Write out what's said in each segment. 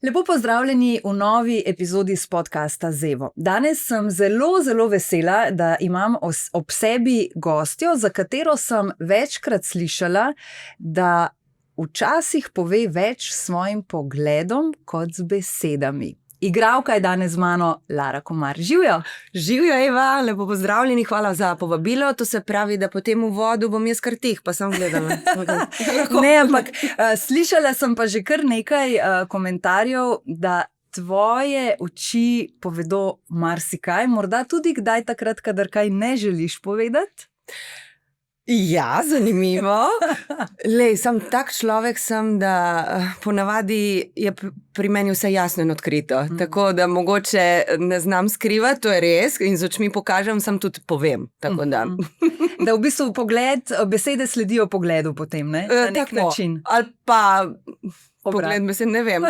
Lepo pozdravljeni v novi epizodi s podcasta Zevo. Danes sem zelo vesela, da imam ob sebi gostjo, za katero sem večkrat slišala, da včasih pove več s svojim pogledom kot z besedami. Igralka je danes z mano Lara Komar. Živjo! Živjo, Eva, lepo pozdravljeni, hvala za povabilo. To se pravi, da po tem uvodu bom jaz kar tih, pa sem gledala. Ne, ampak slišala sem pa že kar nekaj komentarjev, da tvoje oči povedo marsikaj, morda tudi kdaj takrat, kadar kaj ne želiš povedati. Ja, zanimivo. Lej, sem tak človek, da ponavadi je pri meni vse jasno in odkrito. Tako da mogoče ne znam skrivati, to je res, in z očmi pokažem, sem tudi povem. Tako da. Da v bistvu besede sledijo pogledu potem, ne? Na nek način. Ali pa pogled besed, ne vem.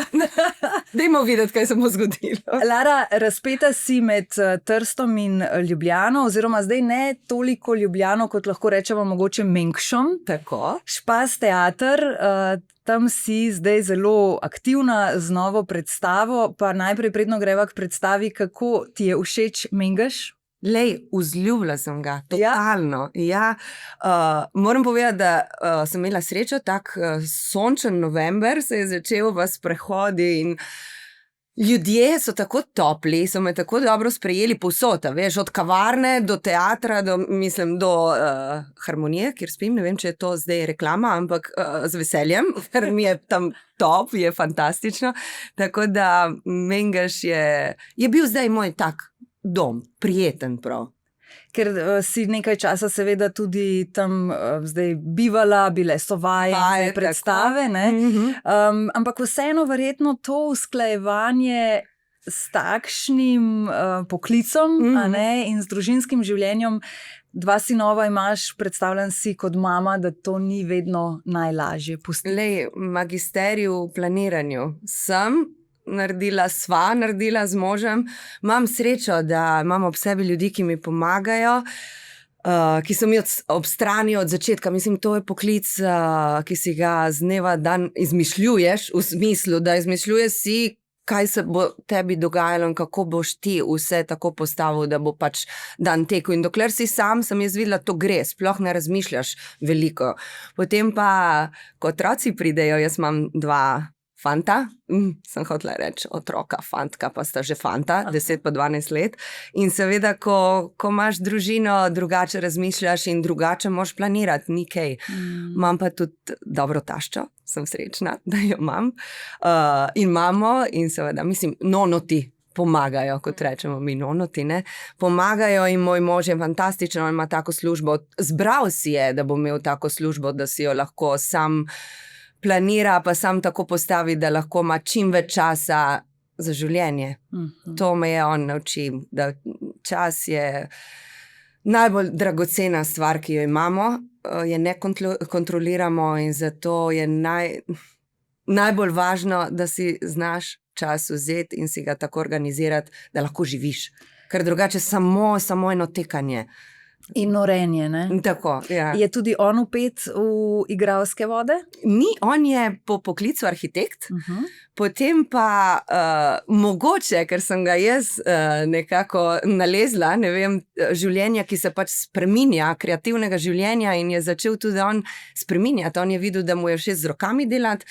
Dajmo videti, kaj se bo zgodilo. Lara, razpeta si med Trstom in Ljubljano, oziroma zdaj ne toliko Ljubljano, kot lahko rečemo mogoče Mengšom. Tako. Špas teater, tam si zdaj zelo aktivna z novo predstavo, pa najprej predno greva k predstavi, kako ti je všeč Mengeš? Lej, vzljubila sem ga, totalno. Ja. Moram povedati, da sem imela srečo, tak sončen november se je začel v sprehodi in ljudje so tako topli, so me tako dobro sprejeli povsod, veš, od kavarne do teatra, do Harmonije, kjer spim, ne vem, če je to zdaj reklama, ampak z veseljem, ker mi je tam top, je fantastično. Tako da Mengeš je bil zdaj moj tak dom, prijeten prav. Ker si nekaj časa seveda tudi tam zdaj bivala, bile so vaje, predstave, ne? Ampak vseeno verjetno to usklajevanje s takšnim poklicom, a ne, in z družinskim življenjem, 2 sinova imaš, predstavljam si kot mama, da to ni vedno najlažje pustiti. Lej, magisterij v planiranju sva naredila z možem. Imam srečo, da imam ob sebi ljudi, ki mi pomagajo, ki so mi ob strani od začetka. Mislim, to je poklic, ki si ga z dneva dan izmišljuješ, v smislu, da izmišljuješ si, kaj se bo tebi dogajalo in kako boš ti vse tako postavil, da bo pač dan tekel. In dokler si sam, sem jaz videla, to gre, sploh ne razmišljaš veliko. Potem pa, ko otroci pridejo, jaz imam 2 fanta, sem hotela reči otroka, fantka, pa sta že fanta, 10 pa 12 let. In seveda, ko imaš družino, drugače razmišljaš in drugače moraš planirati, ni kaj. Imam pa tudi dobro taščo, sem srečna, da jo imam. In imamo, in seveda, mislim, nonoti pomagajo, kot rečemo mi nonoti, ne. Pomagajo in moj mož je fantastičen, on ima tako službo. Zbral si je, da bo imel tako službo, da si jo lahko sam planira, pa sam tako postavi, da lahko ima čim več časa za življenje. To me je on naučil, da čas je najbolj dragocena stvar, ki jo imamo, je ne kontroliramo in zato je najbolj važno, da si znaš čas vzeti in si ga tako organizirati, da lahko živiš. Ker drugače samo eno tekanje. In norenje, ne? Tako, ja. Je tudi on vpet v igralske vode? Ni, on je po poklicu arhitekt, potem pa mogoče, ker sem ga jaz nekako nalezla, ne vem, življenja, ki se pač spreminja, kreativnega življenja, in je začel tudi on spreminjati. On je videl, da mu je všeč z rokami delati,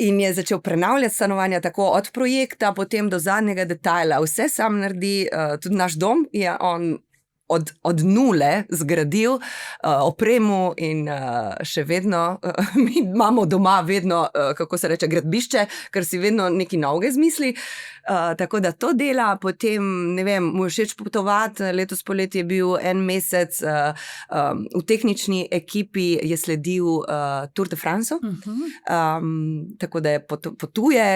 in je začel prenavljati stanovanja tako od projekta, potem do zadnjega detajla. Vse sam naredi, tudi naš dom je on od nule zgradil, opremo in še vedno, mi imamo doma vedno, kako se reče, gradbišče, ker si vedno nekaj novega izmisli, tako da to dela. Potem, ne vem, mu je všeč potovati, letos poleti je bil 1 mesec v tehnični ekipi, je sledil Tour de France, tako da je potuje,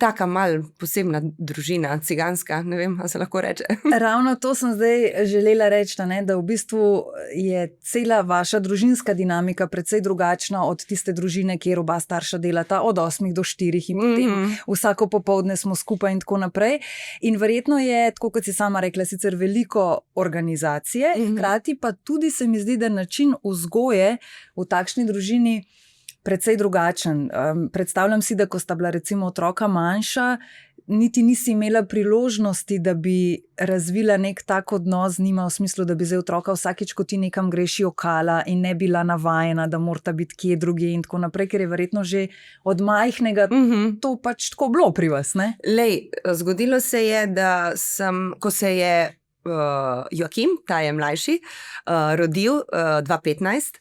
taka mal posebna družina, ciganska, ne vem, a se lahko reče. Ravno to sem zdaj želela reči, ne, da v bistvu je cela vaša družinska dinamika precej drugačna od tiste družine, kjer oba starša delata od 8 do 4 in potem vsako popoldne smo skupaj in tako naprej. In verjetno je, tako kot si sama rekla, sicer veliko organizacije, hkrati pa tudi se mi zdi, da način vzgoje v takšni družini precej drugačen. Predstavljam si, da ko sta bila recimo otroka manjša, niti nisi imela priložnosti, da bi razvila nek tak odnos z njima, v smislu, da bi zdaj otroka vsakič, ko ti nekam greš, jokala in ne bila navajena, da morata biti kje drugje in tako naprej, ker je verjetno že od majhnega to pač tako bilo pri vas, ne? Lej, zgodilo se je, da ko se je Joakim, ta je mlajši, rodil 2015,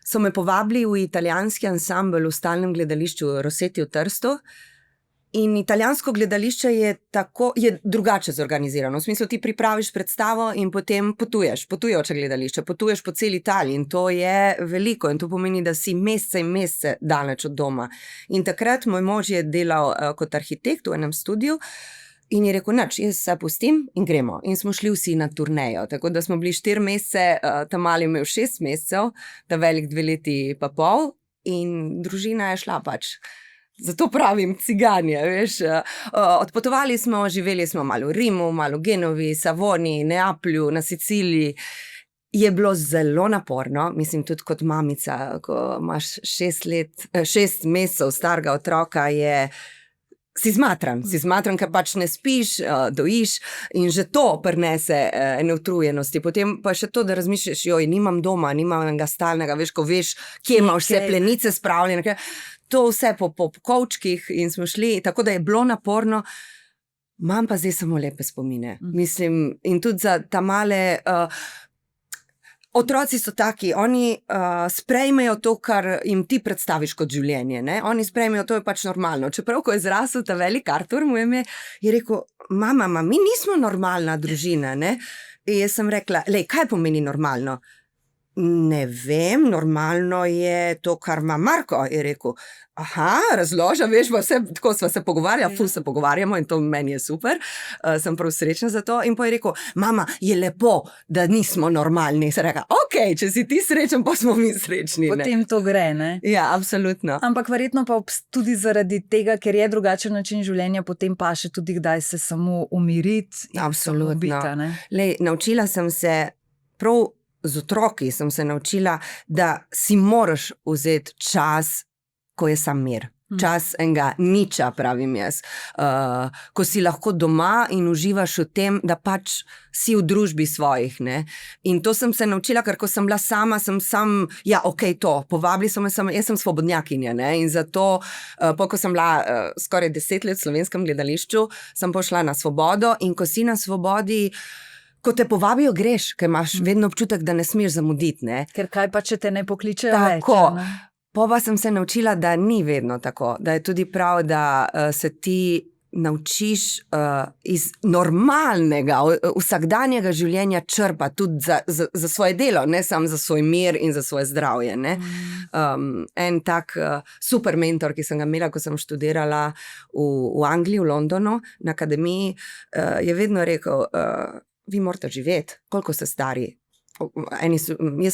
so me povabili v italijanski ansambel v stalnem gledališču Rossetti v Trstu. In italijansko gledališče je drugače zorganizirano. V smislu, ti pripraviš predstavo in potem potujoče gledališče, potuješ po celi Italiji in to je veliko in to pomeni, da si mesece in mesece daleč od doma. In takrat moj mož je delal kot arhitekt v enem studiu in je rekel, nič, jaz se pustim in gremo. In smo šli vsi na turnejo, tako da smo bili 4 mesece, ta mali imel 6 mesecev, ta velik 2 leti pa pol in družina je šla pač. Zato pravim ciganje, veš. Odpotovali smo, živeli smo malo v Rimu, malo v Genovi, Savoni, Neaplju, na Siciliji. Je bilo zelo naporno, mislim tudi kot mamica, ko imaš 6 mesecev starega otroka, si zmatran, ker pač ne spiš, dojiš in že to prinese ene utrujenosti. Potem pa še to, da razmišljaš, joj, nimam doma, nimam enega stalnega, veš, ko veš, kje imaš vse plenice spravljene, to vse po kovčkih in smo šli, tako da je bilo naporno, imam pa zdaj samo lepe spomine. Mislim, in tudi za ta male, otroci so taki, oni sprejmejo to, kar jim ti predstaviš kot življenje, ne? Oni sprejmejo, to je pač normalno. Čeprav, ko je zrasel ta velik Artur, mu je rekel, mama, mi nismo normalna družina, ne? In jaz sem rekla, lej, kaj pomeni normalno? Ne vem, normalno je to, kar ima Marko, je rekel. Aha, razloža, veš, tako sva se pogovarjala, ful se pogovarjamo in to meni je super, sem prav srečna za to. In pa je rekel, mama, je lepo, da nismo normalni. Sem rekla, okej, če si ti srečen, pa smo mi srečni. Potem to gre, ne? Ja, absolutno. Ampak verjetno pa tudi zaradi tega, ker je drugačen način življenja, potem pa še tudi kdaj se samo umiriti in samo biti, ne? Lej, naučila sem se prav z otroki sem se naučila, da si moraš vzeti čas, ko je sam mir. Čas enega niča, pravim jaz. Ko si lahko doma in uživaš v tem, da pač si v družbi svojih, ne. In to sem se naučila, ker ko sem bila sama, povabili so me, jaz sem svobodnjakinja, ne. In zato, ko sem bila skoraj 10 let v Slovenskem gledališču, sem pošla na svobodo in ko si na svobodi, ko te povabijo, greš, ker imaš vedno občutek, da ne smeš zamuditi, ne. Ker kaj pa, če te ne pokličejo več, tako. Pa sem se naučila, da ni vedno tako, da je tudi prav, da se ti naučiš iz normalnega, vsakdanjega življenja črpati tudi za svoje delo, ne samo za svoj mir in za svoje zdravje, ne. En tak super mentor, ki sem ga imela, ko sem študirala v Angliji, v Londonu, na akademiji, je vedno rekel, vi morate živeti, koliko ste stari. Jaz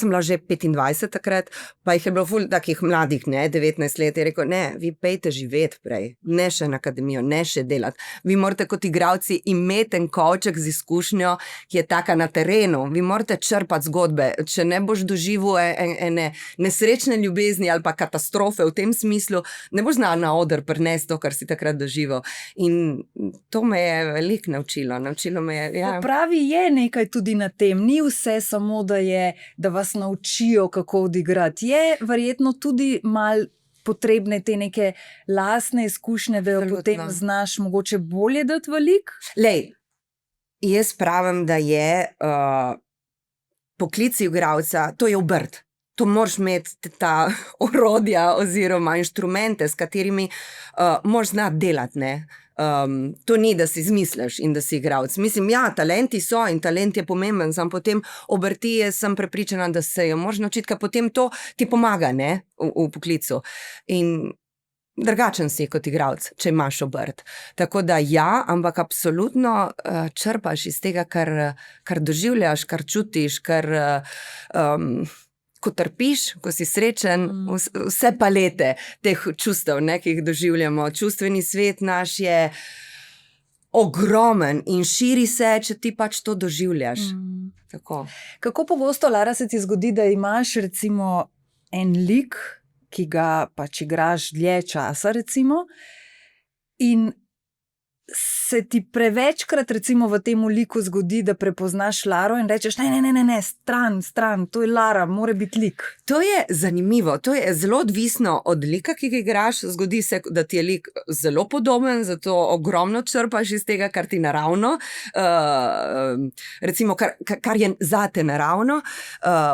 sem bila že 25 takrat, pa jih je bilo ful takih mladih, ne, 19 let, je rekel, ne, vi pejte živeti prej, ne še na akademijo, ne še delati. Vi morate kot igralci imeti en kovček z izkušnjo, ki je taka na terenu, vi morate črpati zgodbe, če ne boš doživel ene nesrečne ljubezni ali pa katastrofe v tem smislu, ne boš znal na oder prinesti to, kar si takrat doživel. In to me je veliko naučilo me je, ja. Pravi, je nekaj tudi na tem, ni vse samo da vas naučijo, kako odigrati. Je verjetno tudi malo potrebne te neke lastne izkušnje, da jo potem znaš mogoče bolje dati v lik? Lej, jaz pravim, da je poklic igralca, to je obrt. To moraš imeti ta orodja oziroma inštrumente, s katerimi moraš znati delati, ne. To ni, da si izmisliš in da si igralec. Mislim, ja, talenti so in talent je pomemben, sam potem obrti, jaz sem prepričana, da se jo moraš naučiti, ker potem to ti pomaga, ne, v poklicu. In drugačen si kot igralec, če imaš obrt. Tako da ja, ampak absolutno črpaš iz tega, kar doživljaš, kar čutiš, kar ko trpiš, ko si srečen, vse palete teh čustev, ne, ki jih doživljamo. Čustveni svet naš je ogromen in širi se, če ti pač to doživljaš. Tako. Kako pogosto, Lara, se ti zgodi, da imaš recimo en lik, ki ga pač igraš dlje časa, recimo, in se ti prevečkrat recimo v tem liku zgodi, da prepoznaš Laro in rečeš, ne, stran, to je Lara, mora biti lik. To je zanimivo, to je zelo odvisno od lika, ki ga igraš. Zgodi se, da ti je lik zelo podoben, zato ogromno črpaš iz tega, kar ti naravno, recimo, kar je zate naravno.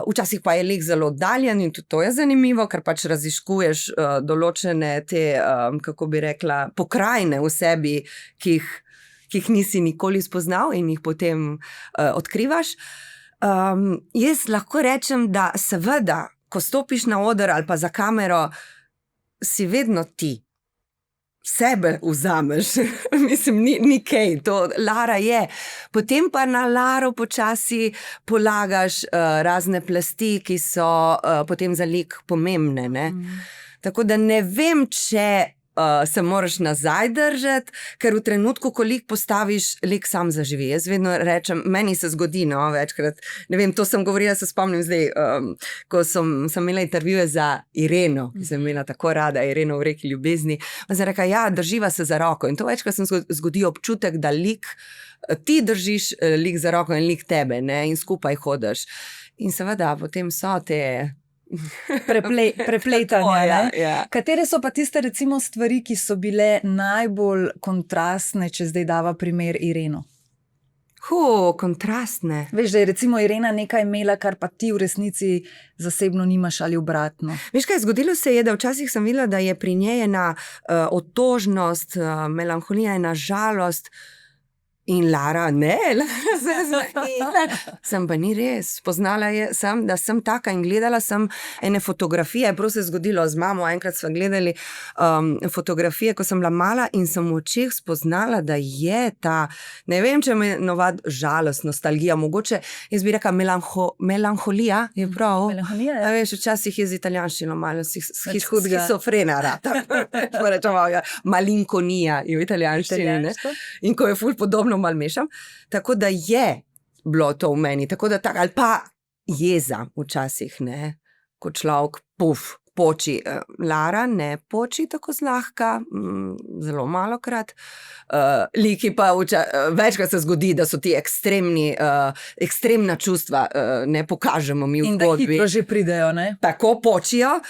Včasih pa je lik zelo oddaljen in tudi to je zanimivo, ker pač raziskuješ določene te, kako bi rekla, pokrajine v sebi, ki jih nisi nikoli spoznal in jih potem odkrivaš. Jaz lahko rečem, da seveda, ko stopiš na oder ali pa za kamero, si vedno ti. Sebe vzameš, mislim, ni kaj, to Lara je. Potem pa na Laro počasi polagaš razne plasti, ki so potem za lik pomembne, ne? Tako da ne vem, če se moraš nazaj držati, ker v trenutku, ko lik postaviš, lik sam zaživi. Jaz vedno rečem, meni se zgodi, no, večkrat, ne vem, to sem govorila, se spomnim zdaj, ko sem imela intervjuje za Ireno, ki sem imela tako rada, Ireno v Reki ljubezni, pa sem rekla, ja, drživa se za roko in to večkrat sem zgodi občutek, da ti držiš lik za roko in lik tebe, ne, in skupaj hodiš. In seveda, potem so te prepletanja. Ja. Katere so pa tiste recimo stvari, ki so bile najbolj kontrastne, če zdaj dava primer Ireno? Kontrastne. Veš, da je recimo Irena nekaj imela, kar pa ti v resnici zasebno nimaš ali obratno. Veš kaj, zgodilo se je, da včasih sem videla, da je pri njej ena otožnost, melanholija, ena žalost. In Lara, ne, sem pa ni res. Spoznala sem, da sem taka in gledala sem ene fotografije, prav se je zgodilo z mamo, enkrat sva gledali fotografije, ko sem bila mala in sem v očeh spoznala, da je ta, ne vem, če me novad žalost, nostalgija, mogoče, jaz bi rekla melanholija, je prav. Melanholija, ja. Veš, včasih je z italijanščino malo schizofrena rata. Malinkonija je v italijanščini, ne? In ko je ful podobno mal mešam, tako da je bilo to v meni, tako da ali pa jeza včasih, ne, ko človek poči. Lara ne poči tako zlahka, zelo malokrat. Liki pa večkrat se zgodi, da so ti ekstremna čustva, ne pokažemo mi v zgodbi. In da hitro že pridejo, ne? Tako počijo,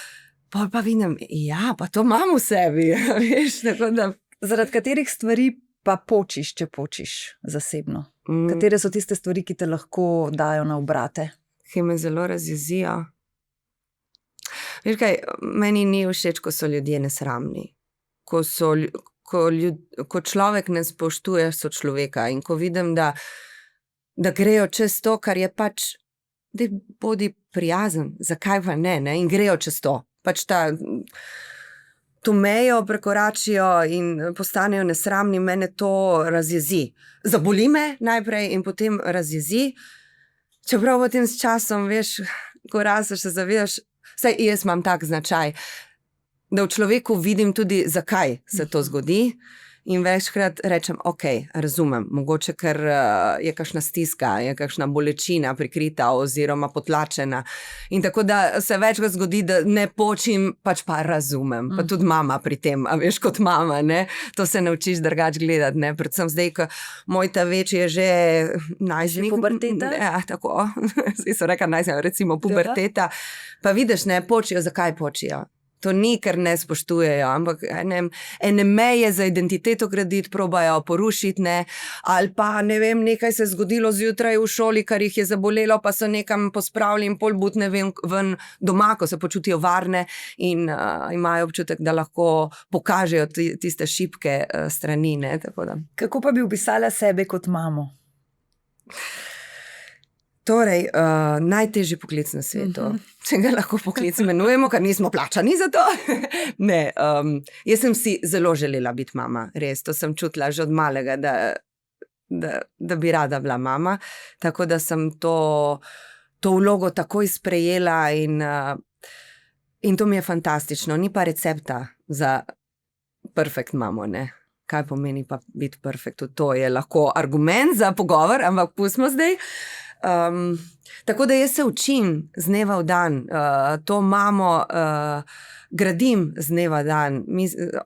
pa vidim, ja, pa to imam v sebi, veš, tako da. Zaradi katerih stvari pa počiš, če počiš zasebno? Katere so tiste stvari, ki te lahko dajo na obrate? Ki me zelo razjezijo. Veš kaj, meni ni všeč, ko so ljudje nesramni. Ko človek ne spoštuje sočloveka in ko vidim, da grejo čez to, kar je pač, da bodi prijazen, zakaj pa ne, in grejo čez to. Pač to mejo prekoračijo in postanejo nesramni, mene to razjezi. Zaboli me najprej in potem razjezi. Čeprav potem s časom, veš, ko rasteš, se zavedaš, saj jaz imam tak značaj, da v človeku vidim tudi, zakaj se to zgodi. In večkrat rečem, ok, razumem, mogoče ker je kakšna stiska, je kakšna bolečina prikrita oziroma potlačena. In tako da se večkrat zgodi, da ne počim, pač pa razumem. Pa tudi mama pri tem, a veš, kot mama, ne? To se naučiš drugače gledati, ne? Predvsem zdaj, ko moj ta večji je že najstnik. Puberteta? Ja, tako. Zdaj so rekla najstnik, recimo puberteta. Pa vidiš, ne, počijo, zakaj počijo? To ni, ker ne spoštujejo, ampak ene meje za identiteto graditi, probajo porušiti, ne, ali pa, ne vem, nekaj se je zgodilo zjutraj v šoli, kar jih je zabolelo, pa so nekam pospravili in pol but, ne vem, ven doma, ko se počutijo varne in imajo občutek, da lahko pokažejo tiste šibke strani, ne, tako da. Kako pa bi opisala sebe kot mamo? Torej, najtežji poklic na svetu, če ga lahko poklic imenujemo, ker nismo plačani za to. Ne, jaz sem si zelo želela biti mama, res, to sem čutila že od malega, da bi rada bila mama, tako da sem to vlogo takoj sprejela in to mi je fantastično, ni pa recepta za perfekt mamo, ne. Kaj pomeni pa biti perfekt? To je lahko argument za pogovor, ampak pustimo zdaj. Tako da jaz se učim z dneva v dan, to mamo gradim z dneva v dan.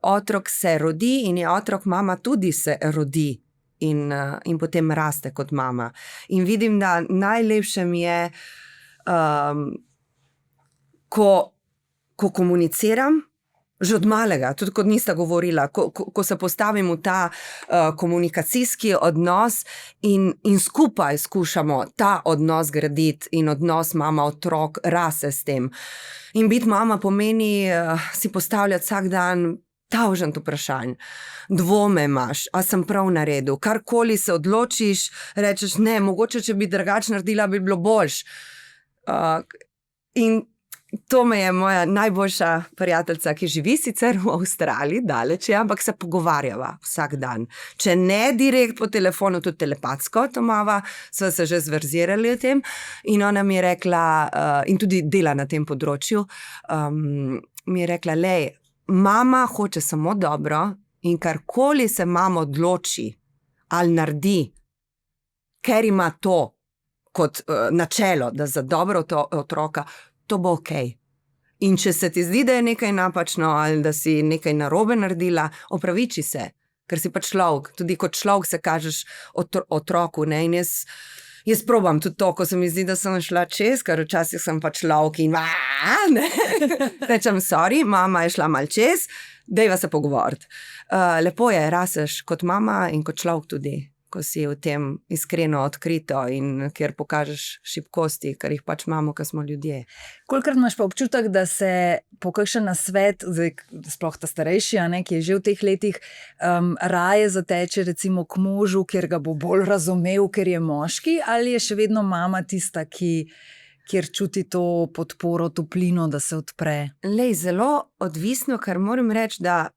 Otrok se rodi in je otrok, mama tudi se rodi in potem raste kot mama. In vidim, da najlepše mi je, ko komuniciram, že od malega, tudi kot nista govorila, ko se postavim v ta komunikacijski odnos in skupaj skušamo ta odnos graditi in odnos mama-otrok rase s tem. In biti mama pomeni si postavljati vsak dan tavžent vprašanj, dvome imaš, a sem prav naredil, karkoli se odločiš, rečeš ne, mogoče če bi drugače naredila, bi bilo boljš. In to me je moja najboljša prijateljica, ki živi sicer v Avstraliji, daleč je, ampak se pogovarjava vsak dan. Če ne direkt po telefonu, tudi telepatsko, to mava, sva se že zverzirali o tem in ona mi je rekla, in tudi dela na tem področju, mi je rekla, lej, mama hoče samo dobro in karkoli se mama odloči ali naredi, ker ima to kot načelo, da za dobro otroka, to bo okej. In če se ti zdi, da je nekaj napačno ali da si nekaj narobe naredila, opraviči se, ker si pa človek, tudi kot človek se kažeš otroku, ne, in jaz probam tudi to, ko se mi zdi, da sem šla čez, ker včasih sem pa človek in ne, rečem, sorry, mama je šla mal čez, dajva se pogovoriti. Lepo je, raseš kot mama in kot človek tudi, ko si v tem iskreno odkrito in kjer pokažeš šibkosti, ker jih pač imamo, ker smo ljudje. Kolikrat imaš pa občutek, da se po kakšen nasvet, sploh ta starejši, ki je že v teh letih, raje zateče recimo k možu, ker ga bo bolj razumel, ker je moški, ali je še vedno mama tista, kjer čuti to podporo, toplino, da se odpre? Lej, zelo odvisno, ker moram reči, da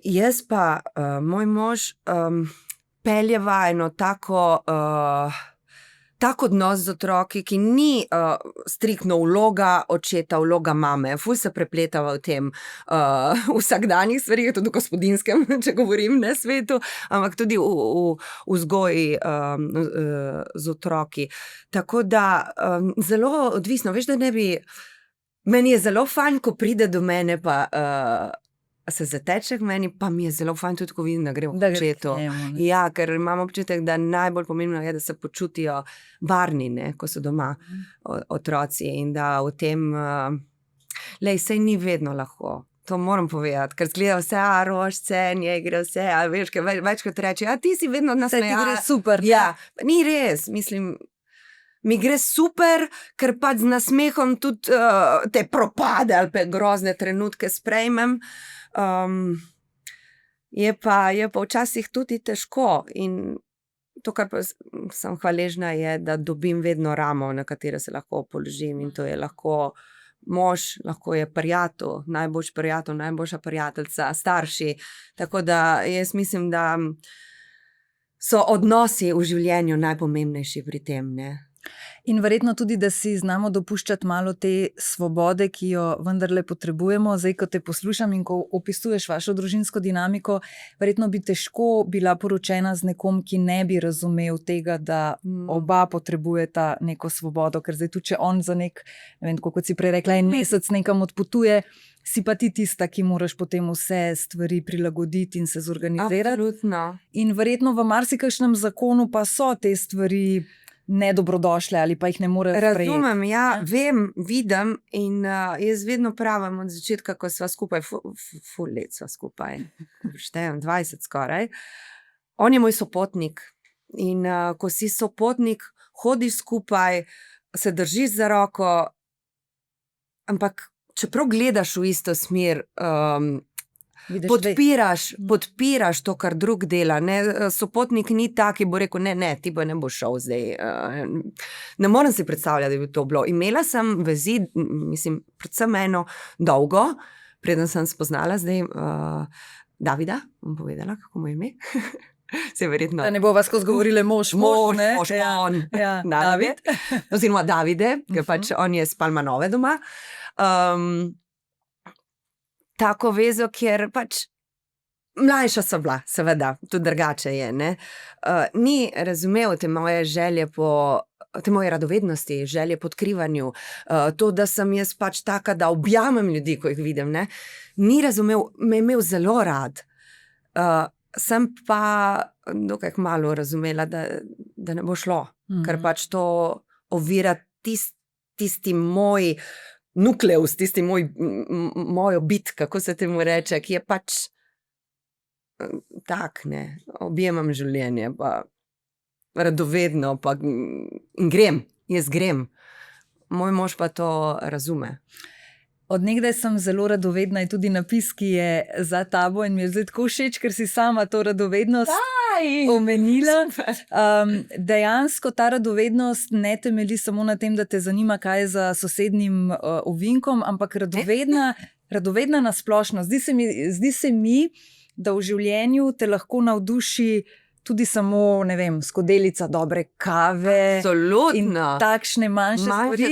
jaz pa, moj mož, peljeva eno tako odnos z otroki, ki ni striktno vloga očeta, vloga mame. Ful se prepletava v tem vsakdanjih stvarih, tudi v gospodinskem, če govorim, ne svetu, ampak tudi v vzgoji z otroki. Tako da zelo odvisno, veš, da ne bi, meni je zelo fajn, ko pride do mene pa se zateče k meni, pa mi je zelo fajn tudi, ko vidim, da gre v očetu. Ja, ker imam občutek, da najbolj pomembno je, da se počutijo varni, ne, ko so doma otroci in da v tem, lej, sej ni vedno lahko. To moram povedati, ker zgleda vse, rožce, njej gre vse, a veš, ker večkrat reče, ti si vedno nasmeja. Ti gre super. Ja, ni res, mislim, mi gre super, ker pač z nasmehom tudi te propade ali pa grozne trenutke sprejmem. Je pa včasih tudi težko in to, kar pa sem hvaležna, je, da dobim vedno ramo, na katero se lahko položim in to je lahko mož, lahko je prijatelj, najboljši prijatelj, najboljša prijateljica, starši. Tako da jaz mislim, da so odnosi v življenju najpomembnejši pri tem, ne. In verjetno tudi, da si znamo dopuščati malo te svobode, ki jo vendarle potrebujemo. Zdaj, ko te poslušam in ko opisuješ vašo družinsko dinamiko, verjetno bi težko bila poročena z nekom, ki ne bi razumel tega, da oba potrebujeta neko svobodo, ker zdaj tudi, če on za nek, ne vem, kot si prej rekla, en mesec nekam odpotuje, si pa ti tista, ki moraš potem vse stvari prilagoditi in se zorganizirati. Absolutno. In verjetno v marsikakšnem zakonu pa so te stvari nedobrodošle ali pa jih ne more sprejeti. Razumem, ja, vem, vidim in jaz vedno pravim od začetka, ko sva skupaj, ful let sva skupaj, štejem 20 skoraj, on je moj sopotnik in ko si sopotnik, hodiš skupaj, se držiš za roko, ampak čeprav gledaš v isto smer, podpiraš to, kar drug dela. Ne? Sopotnik ni tak, ki bo rekel, ne, ti bo ne bo šel zdaj. Ne morem si predstavljati, da bi to bilo. Imela sem vezi, mislim, predvsem eno dolgo, preden sem spoznala zdaj Davida, bom povedala, kako mu je ime. Se verjetno. Da ne bo vas, ko zgovorile mož, on, David. Oziroma Davide, ker pač on je s Palmanove doma. Tako vezo, kjer pač Mlajša so bila, seveda, tudi drugače je. Ni razumel te moje želje te moje radovednosti, želje po odkrivanju, to, da sem jaz pač taka, da objamem ljudi, ko jih vidim. Ni razumel, me je imel zelo rad. Sem pa dokaj malo razumela, da ne bo šlo, ker pač to ovira tisti moj nukleus, tisti mojo bit, kako se temu reče, ki je pač tak, objemam življenje, pa radovedno, pa jaz grem. Moj mož pa to razume. Od nekdaj sem zelo radovedna in tudi napis, ki je za tabo in mi je zdaj tako všeč, ker si sama to radovednost omenila. Dejansko ta radovednost ne temelji samo na tem, da te zanima, kaj je za sosednjim ovinkom, ampak radovedna na splošno. Zdi se mi, da v življenju te lahko navduši tudi samo, ne vem, skodelica dobre kave. Absolutno. In takšne manjše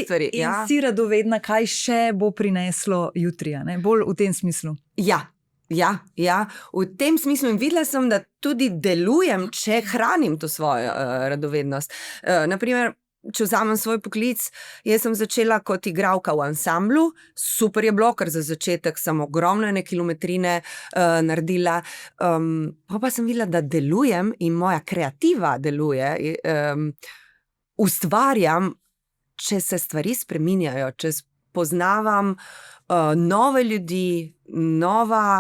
stvari. In si radovedna, kaj še bo prineslo jutri, bolj v tem smislu. Ja, v tem smislu in videla sem, da tudi delujem, če hranim to svojo radovednost. Naprimer, če vzamem svoj poklic, jaz sem začela kot igralka v ansamblu, super je bilo, ker za začetek sem ogromno kilometrine naredila, pa sem videla, da delujem in moja kreativa deluje, ustvarjam, če se stvari spreminjajo, če spoznavam nove ljudi, nove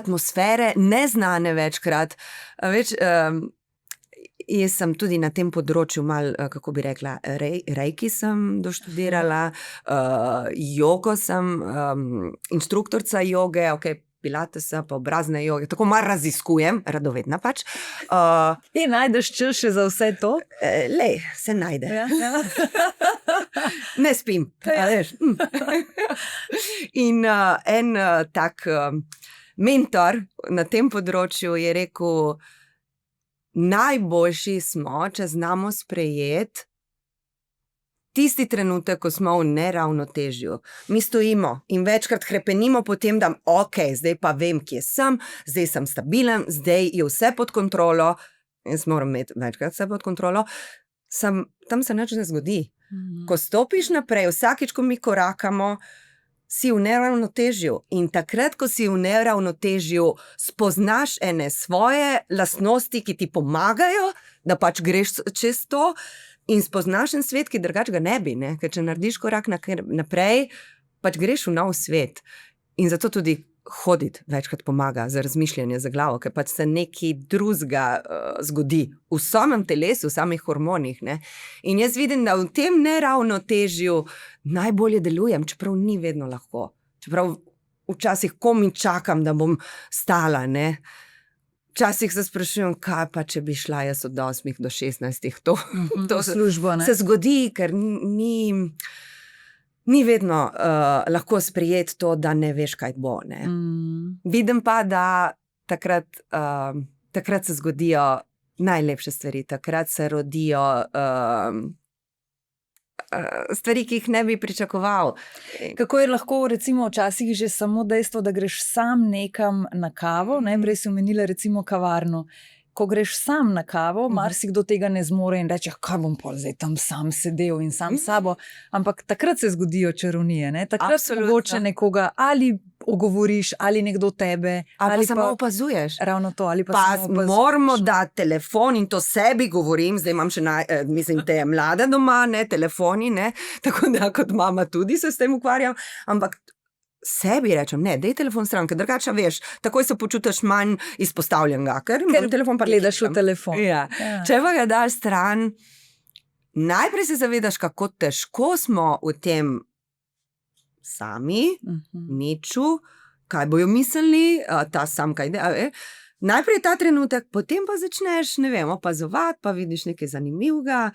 atmosfere, neznane večkrat, jaz sem tudi na tem področju malo, kako bi rekla, reiki sem doštudirala, jogo sem, inštruktorica joge, pilatesa, pa obrazne joge, tako malo raziskujem, radovedna pač. In najdeš čas še za vse to? Se najde. Ne spim. In en tak mentor na tem področju je rekel, najboljši smo, če znamo sprejeti tisti trenutek, ko smo v neravnotežju. Mi stojimo in večkrat hrepenimo potem, da zdaj pa vem, kje sem, zdaj sem stabilen, zdaj je vse pod kontrolo, jaz moram imeti večkrat vse pod kontrolo, tam se nič ne zgodi. Ko stopiš naprej, vsakič, ko mi korakamo, si v neravnotežju in takrat, ko si v neravnotežju, spoznaš ene svoje lastnosti, ki ti pomagajo, da pač greš čez to in spoznaš en svet, ki drugače ga ne bi, ker če narediš korak naprej, pač greš v nov svet. In zato tudi hoditi večkrat pomaga za razmišljanje za glavo, ker pač se nekaj drugega zgodi v samem telesu, v samih hormonih. In jaz vidim, da v tem neravnotežju najbolje delujem, čeprav ni vedno lahko. Čeprav včasih komi čakam, da bom stala. Včasih se sprašujem, kaj pa, če bi šla jaz od 8 do 16. To službo, se zgodi, ker ni vedno lahko sprejeti to, da ne veš, kaj bo. Vidim pa, da takrat se zgodijo najlepše stvari, takrat se rodijo stvari, ki jih ne bi pričakoval. Kako je lahko recimo včasih že samo dejstvo, da greš sam nekam na kavo, prej si omenila recimo kavarno. Ko greš sam na kavo, marsikdo tega ne zmore in reče, kaj bom pol zdaj tam sam sedel in sam s sabo, ampak takrat se zgodijo čarovnije, takrat mogoče nekoga ali ogovoriš, ali nekdo tebe, ali pa samo opazuješ. Ravno to, ali pa samo opazuješ. Moramo dati telefon in to sebi govorim, zdaj imam še mislim, te je mlada doma, telefoni, tako da kot mama tudi se s tem ukvarjam, ampak sebi rečem, daj telefon stran, ker drugače veš, takoj se počutiš manj izpostavljenega, ker telefon pa gledaš v telefon. Ja. Če pa ga daš stran, najprej se zavedaš, kako težko smo v tem sami, niču, kaj bojo mislili, ta sam kaj najprej ta trenutek, potem pa začneš, opazovati, pa vidiš nekaj zanimivega.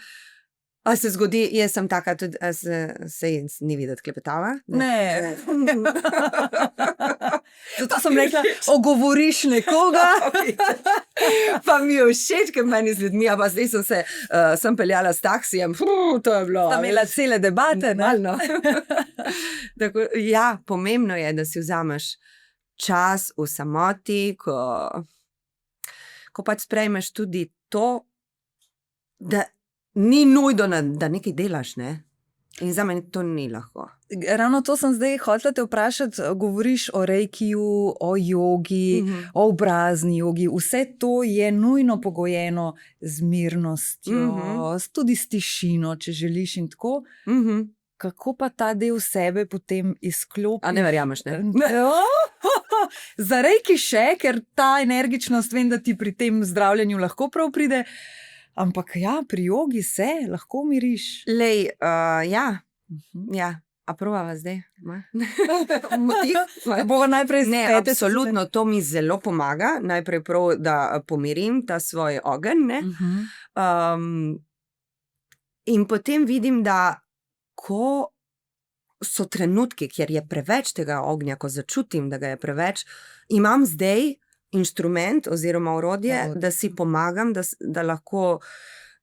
A se zgodi, jaz sem taka tudi, se ni videti klepetava? Ne. Zato sem rekla, ogovoriš nekoga. Pa mi je všeč, ker meni z ljudmi, pa zdaj sem peljala s taksijem, to je bilo. Sta imela cele debate, Tako, ja, pomembno je, da si vzameš čas v samoti, ko pač sprejmeš tudi to, da ni nujno, da nekaj delaš, ne? In za mene to ni lahko. Ravno to sem zdaj hotela te vprašati, govoriš o reikiju, o jogi, o obrazni jogi, vse to je nujno pogojeno z mirnostjo, tudi s tišino, če želiš in tako. Kako pa ta del sebe potem izklopiš? A ne verjameš, ne? Za reiki še, ker ta energičnost vem, da ti pri tem zdravljenju lahko prav pride, ampak ja, pri jogi se lahko miriš. Lej, ja, a probava zdaj? Bova najprej ne, absolutno, to mi zelo pomaga, najprej prav, da pomirim ta svoj ogenj, ne? In potem vidim, da ko so trenutki, kjer je preveč tega ognja, ko začutim, da ga je preveč, imam zdaj inštrument oziroma orodje, da si pomagam, da lahko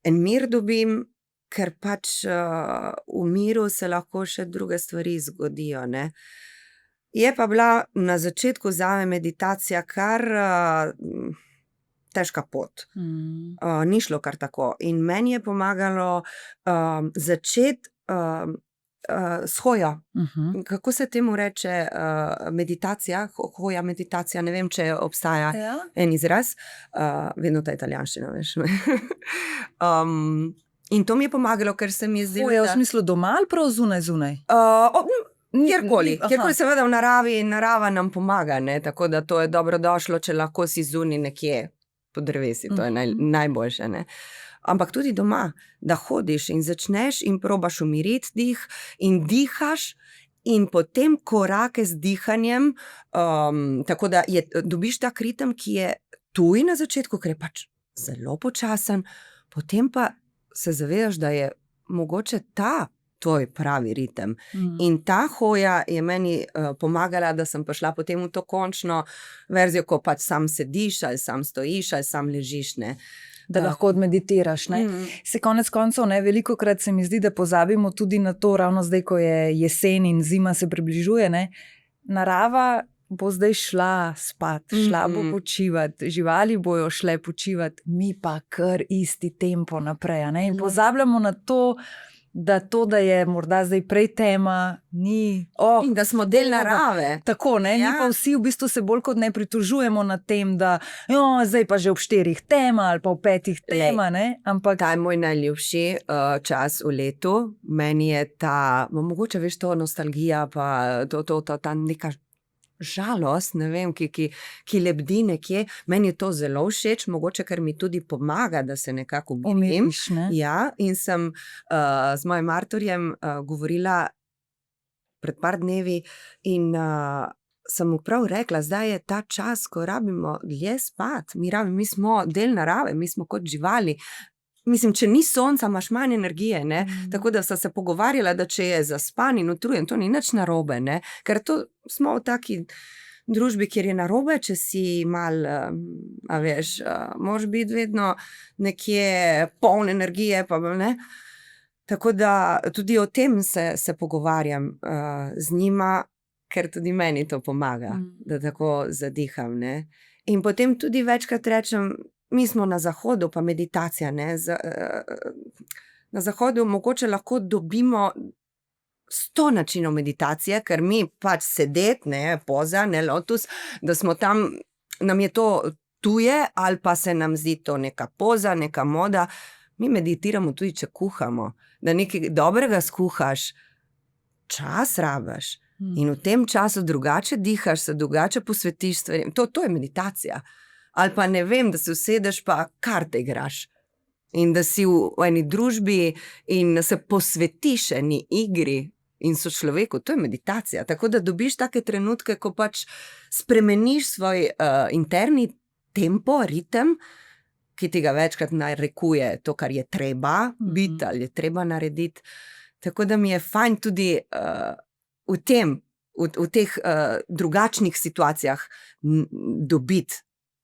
en mir dobim, ker pač v miru se lahko še druge stvari zgodijo, ne. Je pa bila na začetku zame meditacija kar težka pot. Ni šlo kar tako. In meni je pomagalo začeti s hojo. Kako se temu reče meditacija? Hoja meditacija, ne vem, če obstaja en izraz. Vedno ta italijanščina, veš. In to mi je pomagalo, ker se mi je zdelo, Hoja v smislu doma ali prav zunaj? Kjerkoli seveda v naravi, narava nam pomaga, ne? Tako da to je dobrodošlo, če lahko si zunaj nekje po drevesi, to je najboljše, ne. Ampak tudi doma, da hodiš in začneš in probaš umiriti dih in dihaš in potem korake z dihanjem, tako da dobiš tak ritem, ki je tuj na začetku, ker je pač zelo počasen, potem pa se zavedaš, da je mogoče ta tvoj pravi ritem. In ta hoja je meni pomagala, da sem prišla potem v to končno verzijo, ko pač sam sediš ali sam stojiš ali sam ležiš, ne. Da lahko odmeditiraš, ne. Se konec koncev, ne, velikokrat se mi zdi, da pozabimo tudi na to, ravno zdaj, ko je jesen in zima se približuje, ne. Narava bo zdaj šla spat, šla bo počivat, živali bojo šle počivat, mi pa kar isti tempo naprej, a ne. In pozabljamo na to, da je morda zdaj prej tema, ni... In da smo del narave. Tako, ne, mi pa vsi v bistvu se bolj kot ne pritožujemo nad tem, da zdaj pa že ob 4 tema ali pa ob 5 tema, ne, ampak... Ta je moj najljubši čas v letu, meni je ta, mogoče veš to nostalgija, pa ta neka žalost, ne vem, ki lebdi nekje, meni je to zelo všeč, mogoče, ker mi tudi pomaga, da se nekako umirim. Ja, in sem z mojim Arturjem govorila pred par dnevi in sem mu prav rekla, zdaj je ta čas, ko rabimo dlje spat, mi smo del narave, mi smo kot živali. Mislim, če ni sonca, imaš manj energije, ne, tako da sta se pogovarjala, da če je zaspan in utrujen, to ni nič narobe, ne, ker to smo v taki družbi, kjer je narobe, če si mal, a veš, moraš biti vedno nekje poln energije, pa ne, tako da tudi o tem se pogovarjam z njima, ker tudi meni to pomaga, da tako zadiham, ne, in potem tudi večkrat rečem, mi smo na zahodu, pa meditacija, ne, na zahodu mogoče lahko dobimo 100 načinov meditacije, ker mi pač sedeti, ne, poza, ne, lotus, da smo tam, nam je to tuje, ali pa se nam zdi to neka poza, neka moda, mi meditiramo tudi, če kuhamo, da nekaj dobrega skuhaš, čas rabiš in v tem času drugače dihaš, se drugače posvetiš stvarem, to je meditacija. Ali pa ne vem, da se usedeš pa karte igraš in da si v eni družbi in se posvetiš eni igri in sočloveku, to je meditacija, tako da dobiš take trenutke, ko pač spremeniš svoj interni tempo, ritem, ki ti ga večkrat narekuje to, kar je treba biti ali je treba narediti, tako da mi je fajn tudi v teh drugačnih situacijah dobiti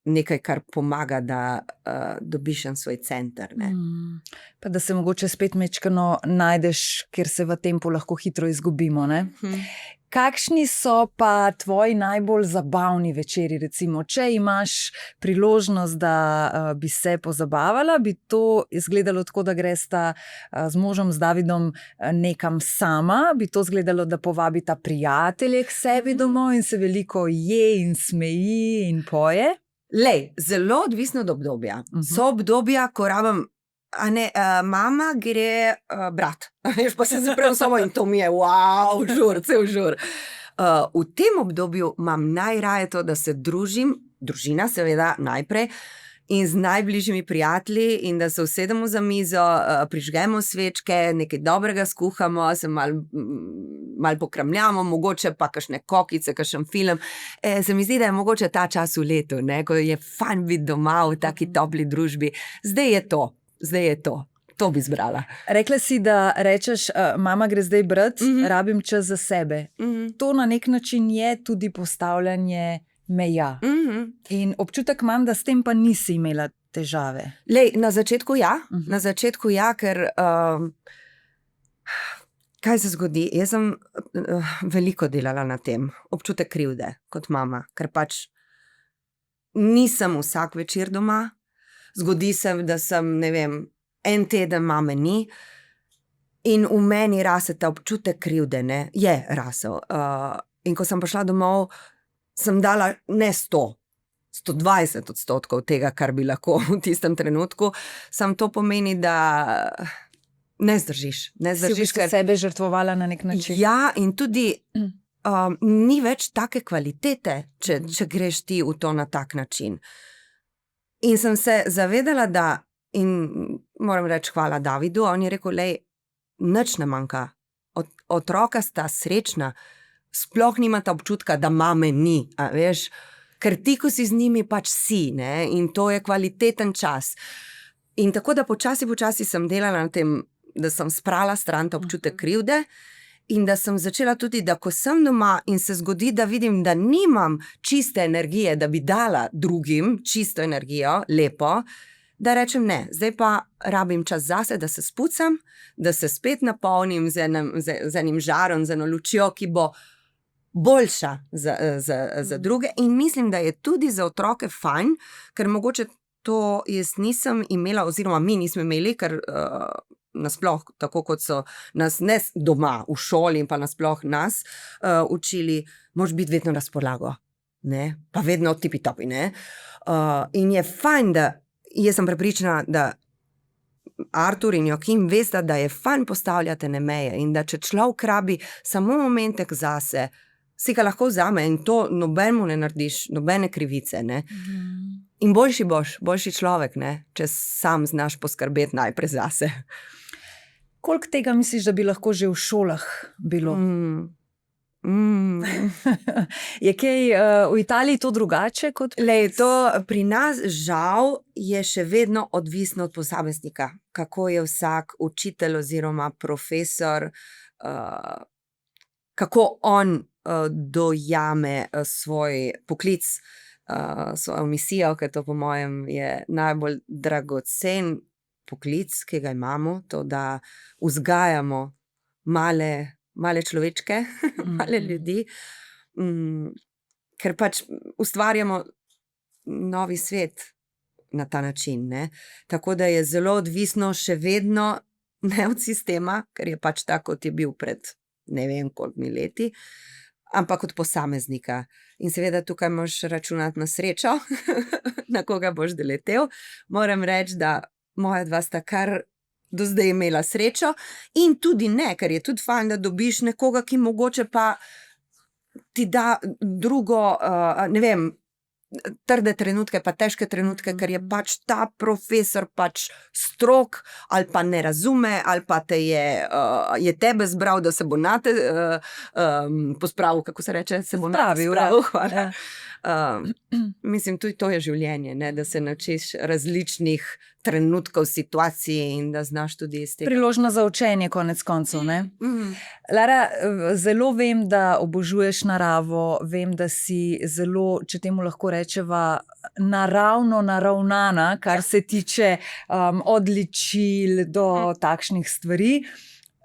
nekaj, kar pomaga, da dobiš en svoj center, ne. Pa da se mogoče spet majčkeno najdeš, kjer se v tempu lahko hitro izgubimo, ne. Kakšni so pa tvoji najbolj zabavni večeri, recimo, če imaš priložnost, da bi se pozabavala, bi to izgledalo tako, da gresta z možem, z Davidom, nekam sama, bi to izgledalo, da povabita prijatelje k sebi domov in se veliko je in smeji in poje? Lej, zelo odvisno od obdobja. So obdobja, ko rabim, mama gre brat, veš, pa se zaprem sobo in to mi je wow, žur, cel žur. V tem obdobju imam najraje to, da se družim, družina seveda najprej, in z najbližjimi prijatelji in da se usedemo za mizo, prižgemo svečke, nekaj dobrega skuhamo, se malo pokramljamo, mogoče pa kakšne kokice, kakšen film. Se mi zdi, da je mogoče ta čas v letu, ne, ko je fajn biti doma v taki topli družbi. Zdaj je to. To bi zbrala. Rekla si, da rečeš, mama gre zdaj brat, rabim čas za sebe. To na nek način je tudi postavljanje meja. In občutek imam, da s tem pa nisi imela težave. Lej, na začetku ja, ker kaj se zgodi? Jaz sem veliko delala na tem, občutek krivde kot mama, ker pač nisem vsak večer doma. Zgodi se, da sem, ne vem, en teden mame ni in v meni rase ta občutek krivde, ne, je rasel. In ko sem prišla domov, sem dala ne 120% tega, kar bi lahko v tistem trenutku. Sam to pomeni, da ne zdržiš. Si v bistvu sebe žrtvovala na nek način. Ja, in tudi ni več take kvalitete, če greš ti v to na tak način. In sem se zavedala, da, in moram reči hvala Davidu, on je rekel, lej, nič ne manjka. Otroka sta srečna, sploh nimata občutka, da mame ni, a veš, ker ti, ko si z njimi, pač si, ne, in to je kvaliteten čas. In tako da počasi sem delala na tem, da sem sprala stran ta občutek krivde in da sem začela tudi, da ko sem doma in se zgodi, da vidim, da nimam čiste energije, da bi dala drugim čisto energijo, lepo, da rečem ne, zdaj pa rabim čas zase, da se spucam, da se spet napolnim z enim žarom, z eno lučjo, ki bo boljša za druge, in mislim, da je tudi za otroke fajn, ker mogoče to jaz nisem imela, oziroma mi nismo imeli, ker nasploh, tako kot so nas ne doma, v šoli in pa nasploh nas učili, moraš biti vedno na razpolago, ne, pa vedno tipi-topi, ne. In je fajn, da jaz sem prepričana, da Artur in Joakim vesta, da je fajn postavljati ene meje in da če človek rabi samo momentek zase, si ga lahko vzame in to nobenemu ne narediš, nobene krivice, ne. In boljši človek, ne, če sam znaš poskrbeti najprej zase. Koliko tega misliš, da bi lahko že v šolah bilo? Je kaj v Italiji to drugače kot? Lej, to pri nas žal je še vedno odvisno od posameznika, kako je vsak učitelj oziroma profesor, kako on dojame svoj poklic, svojo misijo, ker to po mojem je najbolj dragocen poklic, ki ga imamo, to, da vzgajamo male človečke, male ljudi, ker pač ustvarjamo novi svet na ta način, ne. Tako da je zelo odvisno še vedno ne od sistema, ker je pač tako, kot je bil pred ne vem koliko leti, ampak od posameznika. In seveda tukaj moraš računati na srečo, na koga boš doletel. Moram reči, da moja dva sta kar do zdaj imela srečo in tudi ne, ker je tudi fajn, da dobiš nekoga, ki mogoče pa ti da drugo, ne vem, trde trenutke pa težke trenutke, ker je pač ta profesor pač strog ali pa ne razume ali pa je tebe zbral, da se bo nate pospravil, kako se reče? Se bo nate spravil, hvala. Mislim, tudi to je življenje, ne? Da se naučiš različnih trenutkov, situacij in da znaš tudi iz tega. Priložnost za učenje konec koncev, ne? Lara, zelo vem, da obožuješ naravo, vem, da si zelo, če temu lahko rečeva, naravno naravnana, kar se tiče od ličil do takšnih stvari.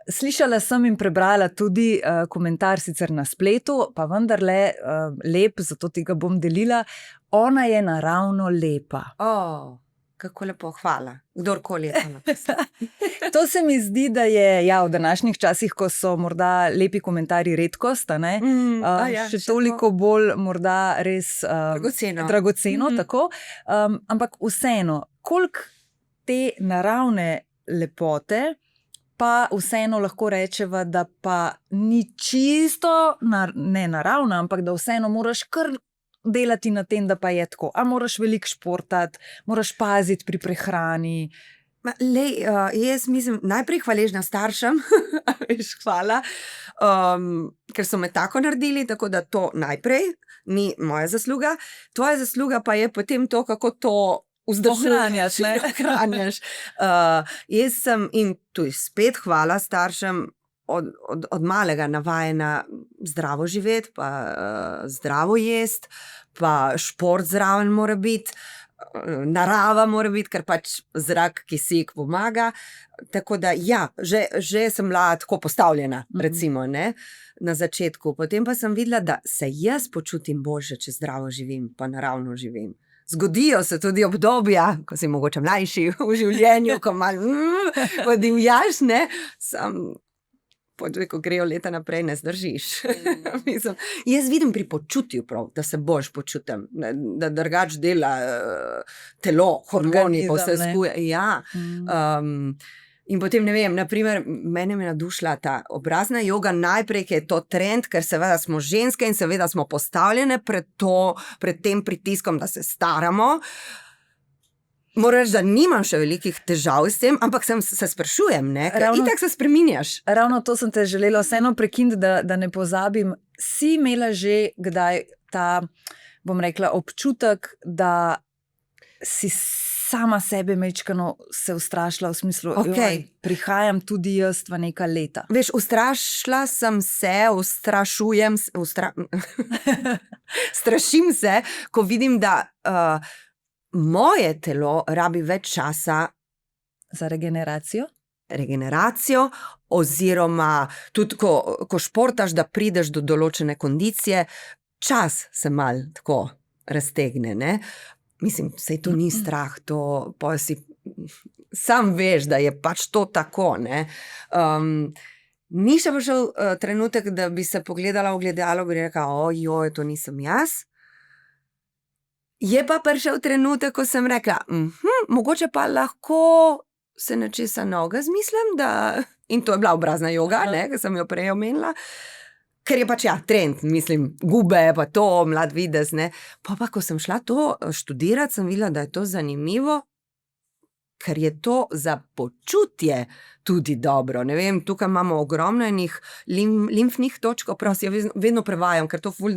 Slišala sem in prebrala tudi komentar sicer na spletu, pa vendarle lep, zato ti ga bom delila. Ona je naravno lepa. Kako lepo, hvala. Kdorkoli je to napisal. To se mi zdi, da je v današnjih časih, ko so morda lepi komentarji redkost, še toliko bolj morda res dragoceno tako. Ampak vseeno, koliko te naravne lepote pa vseeno lahko rečeva, da pa ni čisto ne naravna, ampak da vseeno moraš kar delati na tem, da pa je tako. A moraš veliko športati, moraš paziti pri prehrani. Jaz mislim, najprej hvaležna staršem, hvala, ker so me tako naredili, tako da to najprej ni moja zasluga. Tvoja zasluga pa je potem to, kako to ohranjaš. Jaz sem, in tu spet hvala staršem, od malega navajena zdravo živeti, pa zdravo jesti, pa šport zraven mora biti, narava mora biti, ker pač zrak, kisik pomaga. Tako da že sem bila tako postavljena, recimo, ne, na začetku. Potem pa sem videla, da se jaz počutim boljše, če zdravo živim, pa naravno živim. Zgodijo se tudi obdobja, ko si mogoče mlajši v življenju, ko malo divjaš, ne, ko grejo leta naprej, ne zdržiš. Mislim, jaz vidim pri počutju prav, da se boljš počutim, da drugače dela telo, hormoni, pa vse skupaj. In potem, ne vem, naprimer, mene me nadušila ta obrazna joga najprej, ker je to trend, ker seveda smo ženske in seveda smo postavljene pred tem pritiskom, da se staramo. Moram reči, da nimam še velikih težav s tem, ampak se sprašujem, ne? Ker itak se spreminjaš. Ravno to sem te želela vseeno prekiniti, da ne pozabim. Si imela že kdaj ta, bom rekla, občutek, da si sama sebe majčkeno se ustrašila v smislu, prihajam tudi jaz v neka leta. Veš, ustrašila sem se, strašim se, ko vidim, da moje telo rabi več časa za regeneracijo, oziroma tudi, ko športaš, da prideš do določene kondicije, čas se malo tako raztegne, ne? Mislim, sej to ni strah, to pa si sam veš, da je pač to tako, ne? Ni še prišel trenutek, da bi se pogledala v ogledalo in bi rekla, ojoj, to nisem jaz. Je pa prišel trenutek, ko sem rekla, mogoče pa lahko se nečesa novega zmislim, in to je bila obrazna joga, ne, ki sem jo prej omenila, ker je pač trend, mislim, gube, pa to, mlad videz, ne. Pa ko sem šla to študirati, sem videla, da je to zanimivo, ker je to za počutje tudi dobro. Ne vem, tukaj imamo ogromno enih limfnih točk, prosti, vedno prevajam, ker to v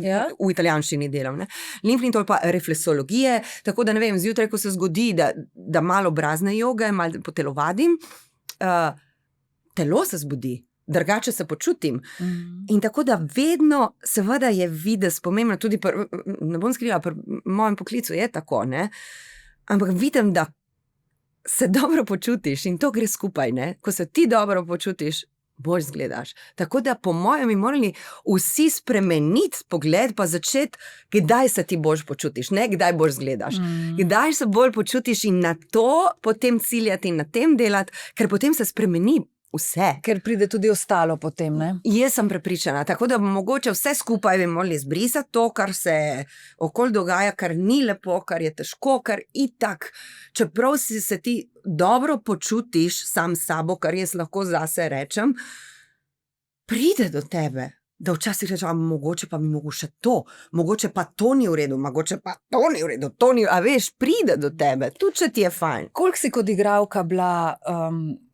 italijanščini delam, ne. Limfnih točk pa refleksologije, tako da ne vem, zjutraj, ko se zgodi, da malo obrazne joge, malo potelovadim, telo se zbudi, drugače se počutim. In tako da vedno, seveda je videz pomembno, tudi ne bom skrivala, pri mojem poklicu je tako, ne, ampak vidim, da se dobro počutiš in to gre skupaj, ne? Ko se ti dobro počutiš, bolj zgledaš. Tako da po mojem bi morali vsi spremeniti pogled, pa začeti, kdaj se ti bolj počutiš, ne kdaj bolj zgledaš. Kdaj se bolj počutiš in na to potem ciljati in na tem delati, ker potem se spremeni vse. Ker pride tudi ostalo potem, ne? Jaz sem prepričana, tako da mogoče vse skupaj bi morali izbrisati to, kar se okoli dogaja, kar ni lepo, kar je težko, kar itak, čeprav se ti dobro počutiš sam s sabo, kar jaz lahko zase rečem, pride do tebe, da včasih rečem, mogoče pa bi mogel še to, mogoče pa to ni v redu, mogoče pa to ni v redu, a veš, pride do tebe, tudi če ti je fajn. Koliko si kot igralka bila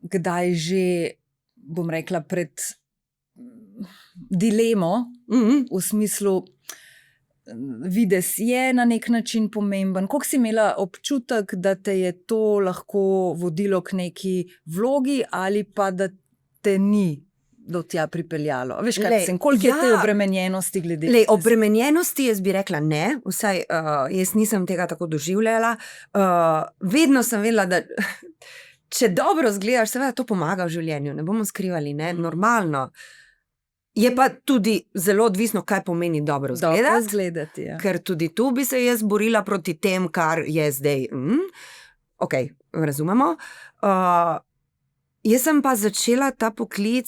kdaj že, bom rekla, pred dilemo, v smislu, videz je na nek način pomemben, koliko si imela občutek, da te je to lahko vodilo k neki vlogi ali pa da te ni do tja pripeljalo. Veš, kaj sem, koliko je te obremenjenosti glede? Obremenjenosti jaz bi rekla ne, vsaj jaz nisem tega tako doživljala. Vedno sem vedela, da če dobro zgledaš, seveda to pomaga v življenju, ne bomo skrivali, ne, normalno. Je pa tudi zelo odvisno, kaj pomeni dobro izgledati. Ja. Ker tudi tu bi se jaz borila proti tem, kar je zdaj. Ok, razumemo. Jaz sem pa začela ta poklic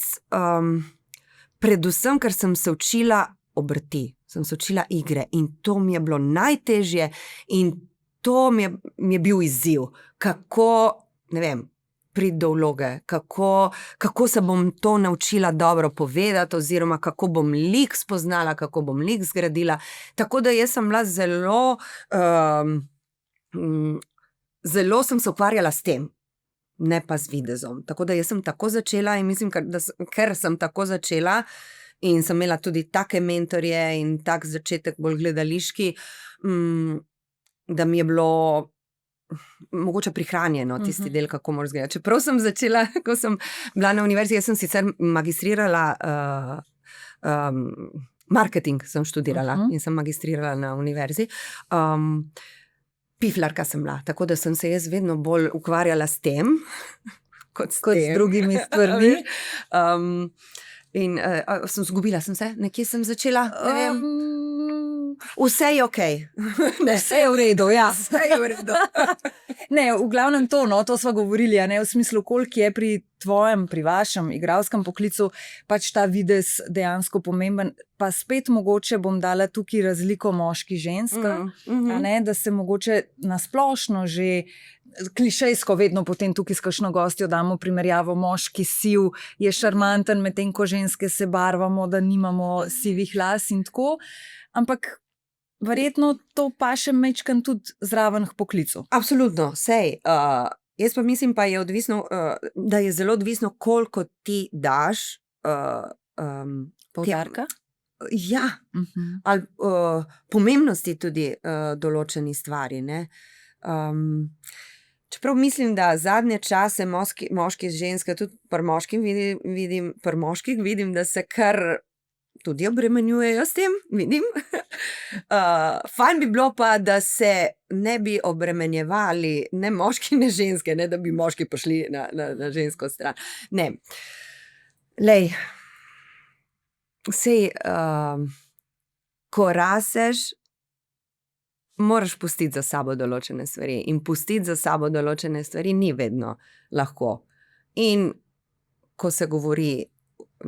predvsem, ker sem se učila obrti, sem se učila igre in to mi je bilo najtežje in to mi je bil izziv, kako, ne vem, priti do vloge, kako se bom to naučila dobro povedati, oziroma kako bom lik spoznala, kako bom lik zgradila. Tako da jaz sem bila zelo sem se ukvarjala s tem, ne pa z videzom. Tako da jaz sem tako začela in mislim, ker sem tako začela in sem imela tudi take mentorje in tak začetek bolj gledališki, da mi je bilo mogoče prihranjeno tisti del, kako moraš gledati. Čeprav sem začela, ko sem bila na univerzi, jaz sem sicer magistrirala marketing, sem študirala in sem magistrirala na univerzi. Piflarka sem bila, tako da sem se jaz vedno bolj ukvarjala s tem, kot s drugimi stvarmi. In sem zgubila sem se, nekje sem začela, ne vem. Vse je ok. Vse je v redu, ja. Vse je v redu. Ne, v glavnem to sva govorili, ne, v smislu, koliko je pri vašem igralskem poklicu pač ta videz dejansko pomemben, pa spet mogoče bom dala tukaj razliko moški-ženska, da se mogoče nasplošno že klišejsko vedno potem tukaj s kakšno gostjo damo primerjavo, moški siv je šarmanten, medtem ko ženske se barvamo, da nimamo sivih las in tako, ampak verjetno to paše majčkeno tudi zraven k poklicu. Absolutno, sej. Jaz pa mislim, pa je odvisno, da je zelo odvisno, koliko ti daš. Poudarka? Ja, ali pomembnosti tudi določeni stvari, ne. Čeprav mislim, da zadnje čase moški z ženske, tudi pri moških vidim, da se kar tudi obremenjujejo s tem, vidim. Fajn bi bilo pa, da se ne bi obremenjevali ne moški, ne ženske, ne da bi moški prišli na žensko stran. Ne. Lej, sej, ko raseš, moraš pustiti za sabo določene stvari in pustiti za sabo določene stvari ni vedno lahko. In ko se govori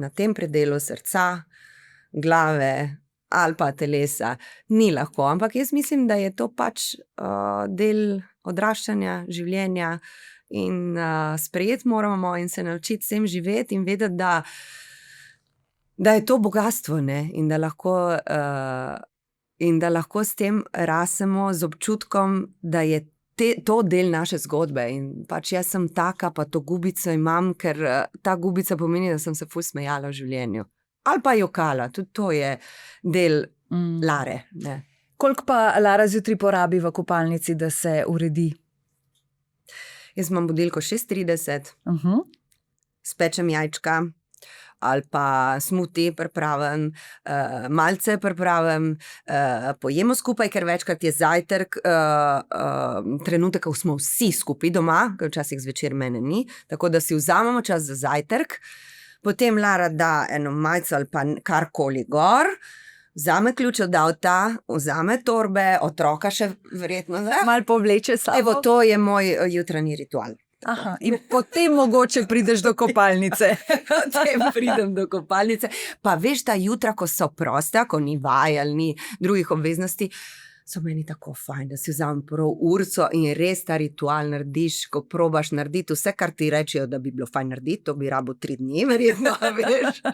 na tem predelu srca, glave ali pa telesa, ni lahko, ampak jaz mislim, da je to pač del odraščanja, življenja in sprejeti moramo in se naučiti s tem živeti in vedeti, da je to bogastvo, ne, in da lahko s tem rasemo z občutkom, da je to del naše zgodbe in pač jaz sem taka, pa to gubico imam, ker ta gubica pomeni, da sem se ful smejala v življenju. Ali pa jokala, tudi to je del Lare. Ne. Koliko pa Lara zjutraj porabi v kopalnici, da se uredi? Jaz imam budilko 6:30, spečem jajčka, ali pa smuti pripravim, malce pripravim, pojemo skupaj, ker večkrat je zajtrk, trenutek, ko smo vsi skupaj doma, ker včasih zvečer mene ni, tako da si vzamemo čas za zajtrk, potem Lara da eno majico ali pa karkoli gor, vzame ključ od avta, vzame torbe, otroka še verjetno, da? Mal povleče sabo. Evo, to je moj jutranji ritual. Aha, in potem mogoče prideš do kopalnice. Potem pridem do kopalnice. Pa veš, ta jutra, ko so prosta, ko ni vaj ali ni drugih obveznosti, so meni tako fajn, da si vzamem prav urco in res ta ritual narediš, ko probaš narediti vse, kar ti rečejo, da bi bilo fajn narediti, to bi rabo 3 dni, verjetno, veš.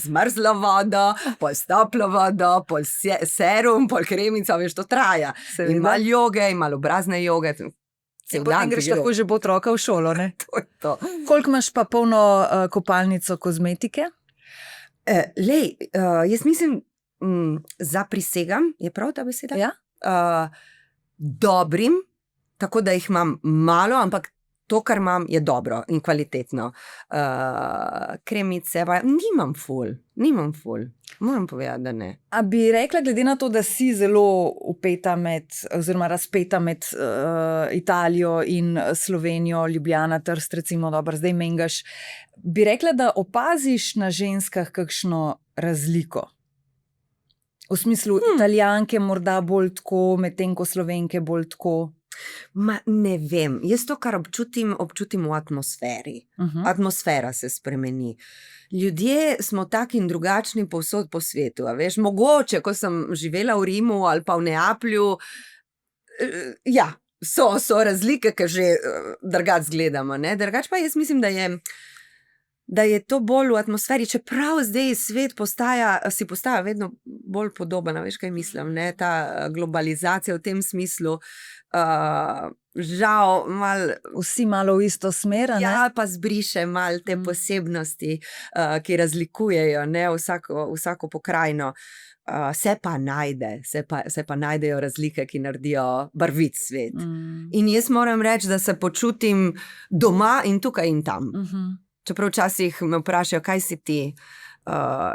Zmrzlo vodo, pol toplo vodo, pol serum, pol kremico, veš, to traja. Seveda. In malo joge, in malo obrazne joge. Potem greš tako že bo otroka v šolo, ne? To je to. Koliko imaš pa polno kopalnico kozmetike? Jaz mislim, zaprisegam, je prav ta beseda? Ja. Dobrim, tako da jih imam malo, ampak To, kar imam, je dobro in kvalitetno. Kremice, pa nimam ful. Moram povedati, da ne. A bi rekla, glede na to, da si zelo upeta oziroma razpeta med Italijo in Slovenijo, Ljubljana, Trst, recimo, dobro, zdaj Mengaš, bi rekla, da opaziš na ženskah kakšno razliko? V smislu, Italijanke morda bolj tako, medtem ko Slovenke bolj tako? Ne vem, jaz to, kar občutim v atmosferi. Atmosfera se spremeni. Ljudje smo taki in drugačni povsod po svetu. A veš, mogoče, ko sem živela v Rimu ali pa v Neaplju, ja, so razlike, ki že drugače gledamo. Drugače pa jaz mislim, da je to bolj v atmosferi, čeprav zdaj svet si postaja vedno bolj podoben, veš, kaj mislim, ta globalizacija v tem smislu, žal vsi malo v isto smer, ne? Ja, pa zbriše malo te posebnosti, ki razlikujejo, vsako pokrajino. Se pa najdejo razlike, ki naredijo barvit svet. In jaz moram reči, da se počutim doma in tukaj in tam. Čeprav včasih me vprašajo, kaj si ti,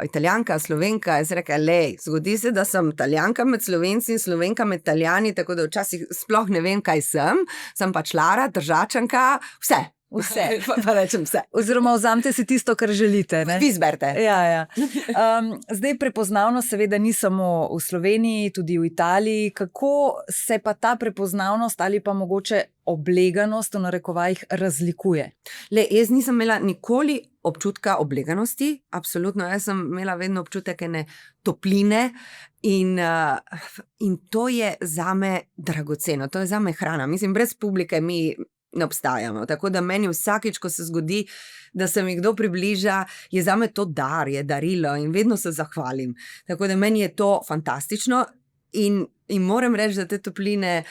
Italijanka, Slovenka, jaz rekla, zgodi se, da sem Italijanka med Slovenci in Slovenka med Italijani, tako da včasih sploh ne vem, kaj sem pač Lara, Tržačanka, vse, pa rečem vse. Oziroma vzamete si tisto, kar želite, ne? Vi izberite. Ja. Zdaj prepoznavnost seveda ni samo v Sloveniji, tudi v Italiji. Kako se pa ta prepoznavnost ali pa mogoče obleganost v narekovajih razlikuje? Jaz nisem imela nikoli občutka obleganosti, absolutno, jaz sem imela vedno občutek ene topline in to je zame dragoceno, to je zame hrana. Mislim, brez publike mi ne obstajamo, tako da meni vsakič, ko se zgodi, da se mi kdo približa, je zame to dar, je darilo in vedno se zahvalim. Tako da meni je to fantastično in moram reči, da te topline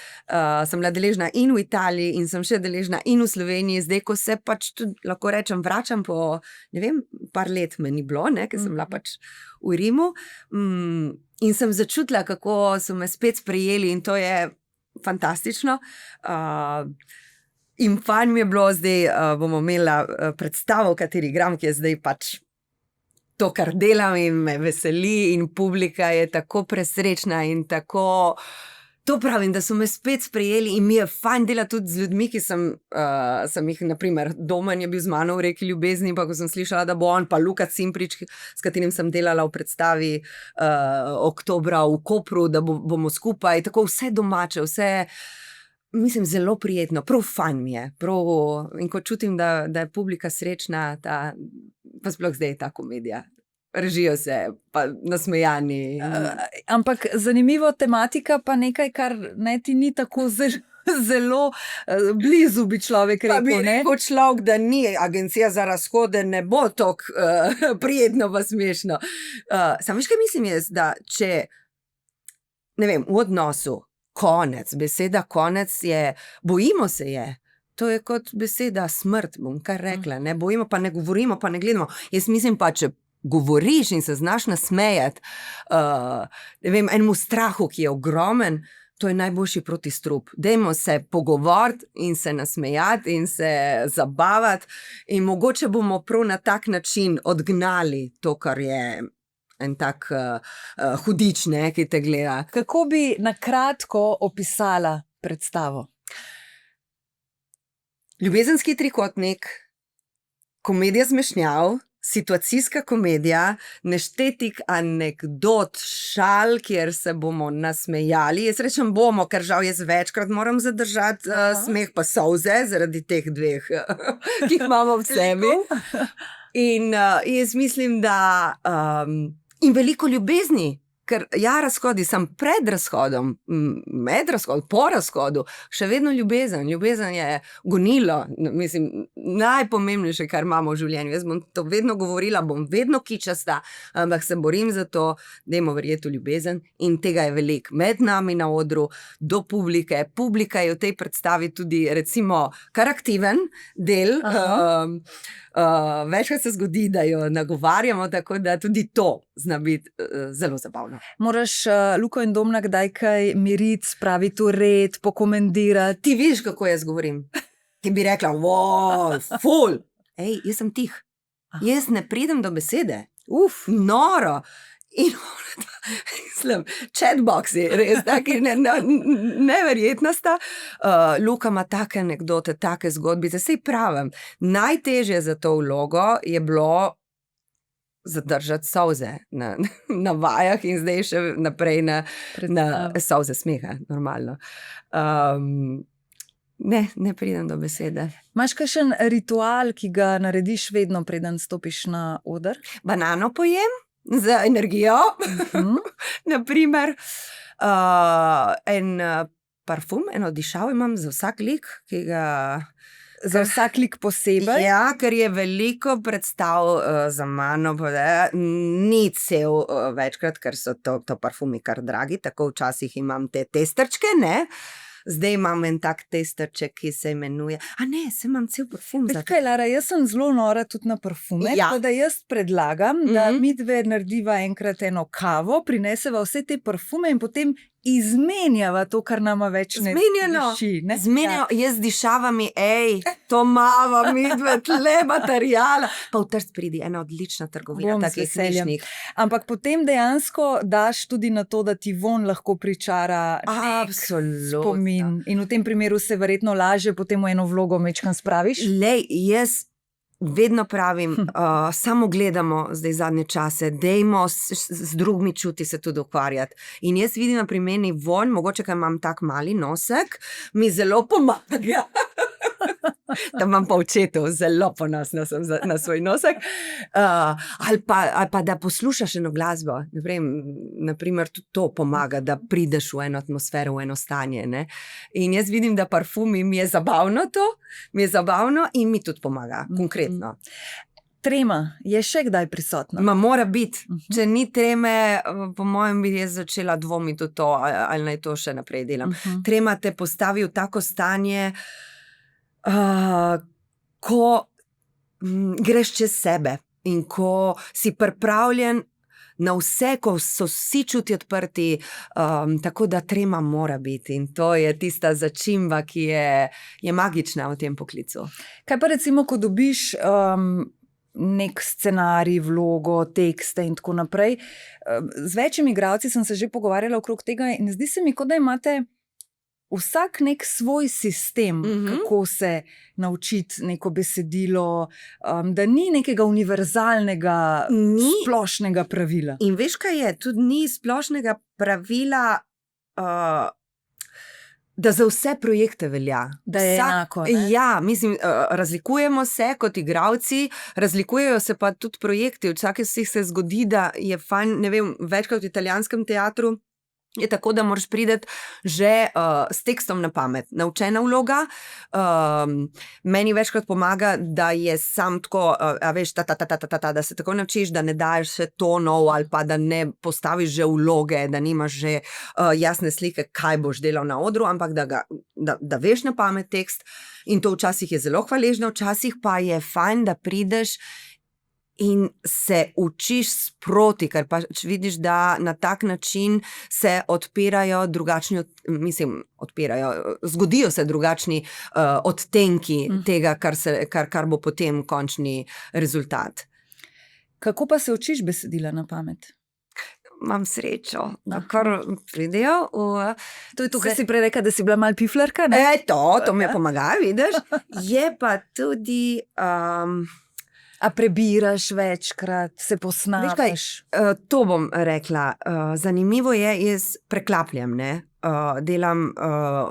sem bila deležna in v Italiji in sem še deležna in v Sloveniji, zdaj, ko se pač tudi, lahko rečem, vračam po, ne vem, par let me ni bilo, ker sem bila pač v Rimu in sem začutila, kako so me spet sprejeli in to je fantastično. In fajn mi je bilo, zdaj bomo imela predstavo, v kateri igram, ki je zdaj pač to, kar delam in me veseli in publika je tako presrečna in tako, to pravim, da so me spet sprejeli in mi je fajn delati tudi z ljudmi, ki sem jih, naprimer, Domen je bil z mano v Reki ljubezni, pa ko sem slišala, da bo on, pa Luka Cimprič, s katerim sem delala v predstavi oktobra v Kopru, da bomo skupaj, tako vse domače, vse, mislim, zelo prijetno, prav fajn mi je, in ko čutim, da je publika srečna, pa sploh zdaj je ta komedija. Režijo se, pa nasmejani. Ampak zanimivo tematika, pa nekaj, kar ti ni tako zelo blizu, bi človek rekel. Pa bi rekel človek, da ni agencija za razhode, ne bo tako prijetno pa smešno. Samo veš, kaj mislim jaz, da če, ne vem, v odnosu, konec, beseda konec je, bojimo se je. To je kot beseda smrt, bom kar rekla, ne bojimo, pa ne govorimo, pa ne gledamo. Jaz mislim pa, če govoriš in se znaš nasmejati, ne vem, enemu strahu, ki je ogromen, to je najboljši protistrup. Dajmo se pogovoriti in se nasmejati in se zabavati in mogoče bomo prav na tak način odgnali to, kar je en tak hudič, ki te gleda. Kako bi na kratko opisala predstavo? Ljubezenski trikotnik, komedija zmešnjav, situacijska komedija, neštetih anekdot, šal, kjer se bomo nasmejali. Jaz rečem bomo, ker žal jaz večkrat moram zadržati smeh pa solze zaradi teh dveh, ki jih imamo v sebi. In jaz mislim, da in veliko ljubezni, ker razhodi sem pred razhodom, med razhodom, po razhodu, še vedno ljubezen. Ljubezen je gonilo, mislim, najpomembnejše, kar imamo v življenju. Jaz bom to vedno govorila, bom vedno kičasta, ampak se borim za to, dajmo verjeti v ljubezen in tega je veliko. Med nami na odru, do publike. Publika je v tej predstavi tudi, recimo, kar aktiven del. Večkrat se zgodi, da jo nagovarjamo, tako da tudi to zna biti zelo zabavno. Moraš Luko in Domna kdaj kaj miriti, spraviti v red, pokomendirati? Ti vidiš, kako jaz govorim. ki bi rekla, wow, ful. Ej, jaz sem tih. Jaz ne pridem do besede. Noro. In mislim, chatboxi, res taki neverjetna sta. Luka ima take anekdote, take zgodbice, saj pravim, najtežje za to vlogo je bilo zadržati solze na vajah in zdaj še naprej na solze smeha, normalno. Ne pridem do besede. Imaš kakšen ritual, ki ga narediš vedno, preden stopiš na oder? Banano pojem za energijo, naprimer. En parfum, eno dišav imam za vsak lik, ki ga... Za vsak lik posebej? Ja, ker je veliko predstav za mano, ni cel večkrat, ker so to parfumi kar dragi, tako včasih imam te testerčke, ne? Zdaj imam en tak testerček, ki se imenuje, se imam cel parfum. Kaj, Lara, jaz sem zelo nora tudi na parfume, tako da jaz predlagam, da midve narediva enkrat eno kavo, prineseva vse te parfume in potem izmenjava to, kar nama več ne diši. Zmenjeno, jaz z dišavami, to mava midve, tle materijala. Pa v Trst pridi, ena odlična trgovina takih sličnih. Ampak potem dejansko daš tudi na to, da ti von lahko pričara spomin. In v tem primeru se verjetno laže potem v eno vlogo mečkam spraviš? Lej, jaz vedno pravim, samo gledamo zdaj zadnje čase, dejmo z drugimi čuti se tudi ukvarjati. In jaz vidim na pri meni vonj, mogoče, ker imam tak mali nosek, mi zelo pomaga. Da imam pa očetov, zelo ponosna sem na svoj nosek. Ali pa da poslušaš eno glasbo, naprimer tudi to pomaga, da prideš v eno atmosfero, v eno stanje. Ne? In jaz vidim, da parfumi mi je zabavno to, in mi tudi pomaga, konkretno. Trema je še kdaj prisotna? Mora biti. Če ni treme, po mojem bi jaz začela dvomiti v to, ali naj to še naprej delam. Trema te postavi v tako stanje, ko greš čez sebe in ko si pripravljen na vse, ko so vsi čuti odprti, tako da trema mora biti in to je tista začimba, ki je magična v tem poklicu. Kaj pa recimo, ko dobiš nek scenarij, vlogo, tekste in tako naprej, z večjimi igralci sem se že pogovarjala okrog tega in zdi se mi, kot da imate vsak nek svoj sistem, kako se naučiti neko besedilo, da ni nekega univerzalnega, splošnega pravila. In veš, kaj je? Tudi ni splošnega pravila, da za vse projekte velja. Da je enako, ne? Ja, mislim, razlikujemo se kot igralci, razlikujejo se pa tudi projekti. Včasih se zgodi, da je fajn, ne vem, večkrat v italijanskem teatru, je tako, da moraš priti že s tekstom na pamet. Naučena vloga, meni večkrat pomaga, da je sam tako, veš, da se tako naučiš, da ne daješ še tonov ali pa da ne postaviš že vloge, da nimaš že jasne slike, kaj boš delal na odru, ampak da veš na pamet tekst in to včasih je zelo hvaležno, včasih pa je fajn, da prideš in se učiš sproti, ker pa vidiš, da na tak način se odpirajo drugačni, zgodijo se drugačni odtenki tega, kar bo potem končni rezultat. Kako pa se učiš besedila na pamet? Imam srečo, da kar pridejo. To je to, kar si prej rekla, da si bila malo piflarka, ne? To mi pomaga, vidiš. Je pa tudi... A prebiraš večkrat, se posnavaš? To bom rekla. Zanimivo je, jaz preklapljam, ne? Delam,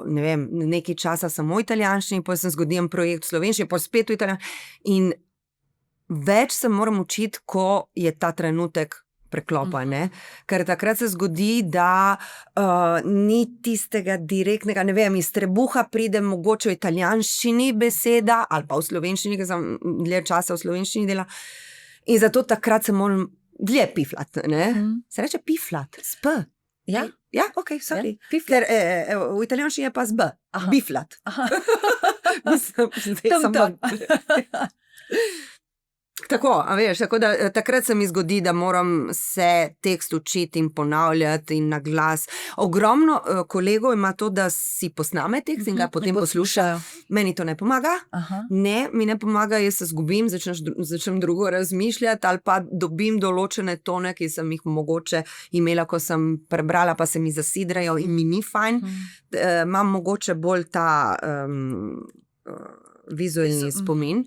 ne vem, nekaj časa samo v italijanščini, potem sem zgodijem projekt v slovenščini, potem spet v italijanščini. In več se moram učiti, ko je ta trenutek preklopa, ne? Ker takrat se zgodi, da ni tistega direktnega, ne vem, iz trebuha pride mogoče v italijanščini beseda, ali pa v slovenščini, ker sem dlje časa v slovenščini dela. In zato takrat se moram dlje piflat, ne? Se reče piflat, s P. Ja? Ja, ok, sorry. Ker v italijanščini je pa z B. Biflat. Tako, a veš, tako da takrat se mi zgodi, da moram se tekst učiti in ponavljati in na glas. Ogromno kolegov ima to, da si posname tekst in ga potem poslušajo. Meni to ne pomaga. Ne, mi ne pomaga, jaz se zgubim, začnem drugo razmišljati ali pa dobim določene tone, ki sem jih mogoče imela, ko sem prebrala, pa se mi zasidrajo in mi ni fajn. Imam mogoče bolj ta vizualni spomin.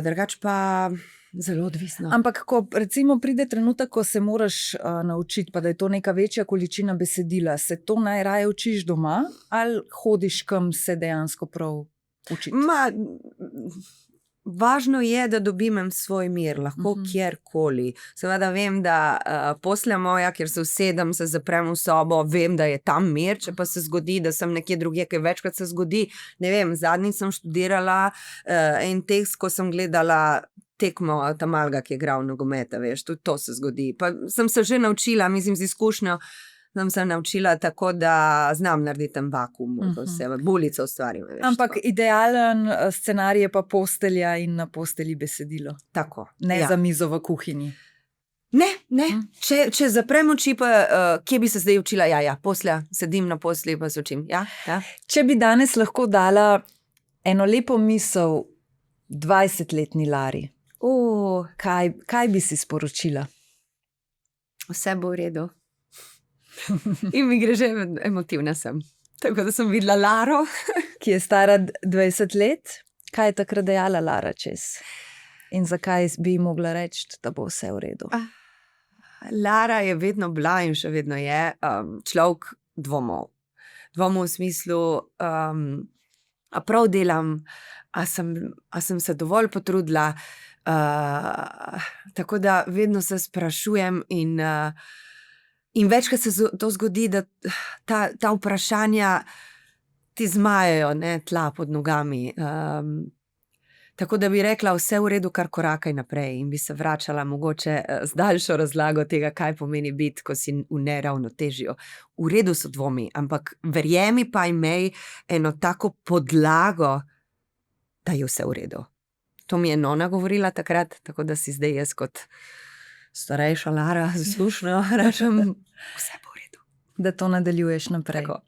Drugač pa zelo odvisno. Ampak, ko recimo pride trenutek, ko se moraš naučiti, pa da je to neka večja količina besedila, se to najraje učiš doma ali hodiš, kam se dejansko prav učiti? Važno je, da dobim svoj mir, lahko kjerkoli. Seveda vem, da posle moja, kjer se usedem, se zaprem v sobo, vem, da je tam mir, če pa se zgodi, da sem nekje drugje, kaj večkrat se zgodi. Ne vem, zadnjič sem študirala en tekst, ko sem gledala tekmo Tamalga, ki je igral nogometa, veš, tudi to se zgodi. Pa sem se že naučila, mislim, z izkušnjo, sem se naučila tako, da znam narediti ten vakuum, bulico ustvarim. Ampak idealen scenarij je pa postelja in na postelji besedilo. Tako. Ne za mizo v kuhinji. Ne. Če zaprem oči, pa kje bi se zdaj učila? Postelja, sedim na postelji pa se učim. Ja. Če bi danes lahko dala eno lepo misel 20-letni Lari, kaj bi si sporočila? Vse bo v redu. In mi gre že, emotivna sem. Tako da sem videla Laro, ki je stara 20 let. Kaj je takrat dejala Lara čez? In zakaj bi mogla reči, da bo vse v redu? Lara je vedno bila in še vedno je človek dvomov. Dvomov v smislu, a prav delam, a sem se dovolj potrudila. Tako da vedno se sprašujem in večkrat se to zgodi, da ta vprašanja ti zmajajo tla pod nogami. Tako da bi rekla, vse v redu, kar korakaj naprej in bi se vračala mogoče z daljšo razlago tega, kaj pomeni biti, ko si v neravnotežju. V redu so dvomi, ampak verjemi pa imej eno tako podlago, da je vse v redu. To mi je nona govorila takrat, tako da si zdaj jaz kot starejša Lara zaslušno rečem, vse bo v redu. Da to nadaljuješ naprej. Tako.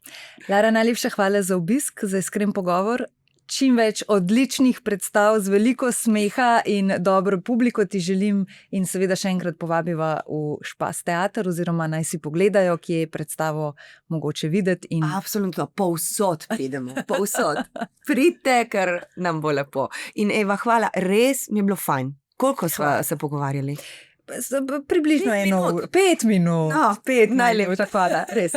Lara, najlepša hvala za obisk, za iskren pogovor. Čim več odličnih predstav z veliko smeha in dobro publiko ti želim in seveda še enkrat povabiva v Špas teater oziroma naj si pogledajo, kje je predstavo mogoče videti. Absolutno, povsod pridemo, povsod. Pridite, ker nam bo lepo. In Eva, hvala, res mi je bilo fajn. Koliko sva se pogovarjali? Približno 1 uro. 5 minut. Najlepša hvala, res.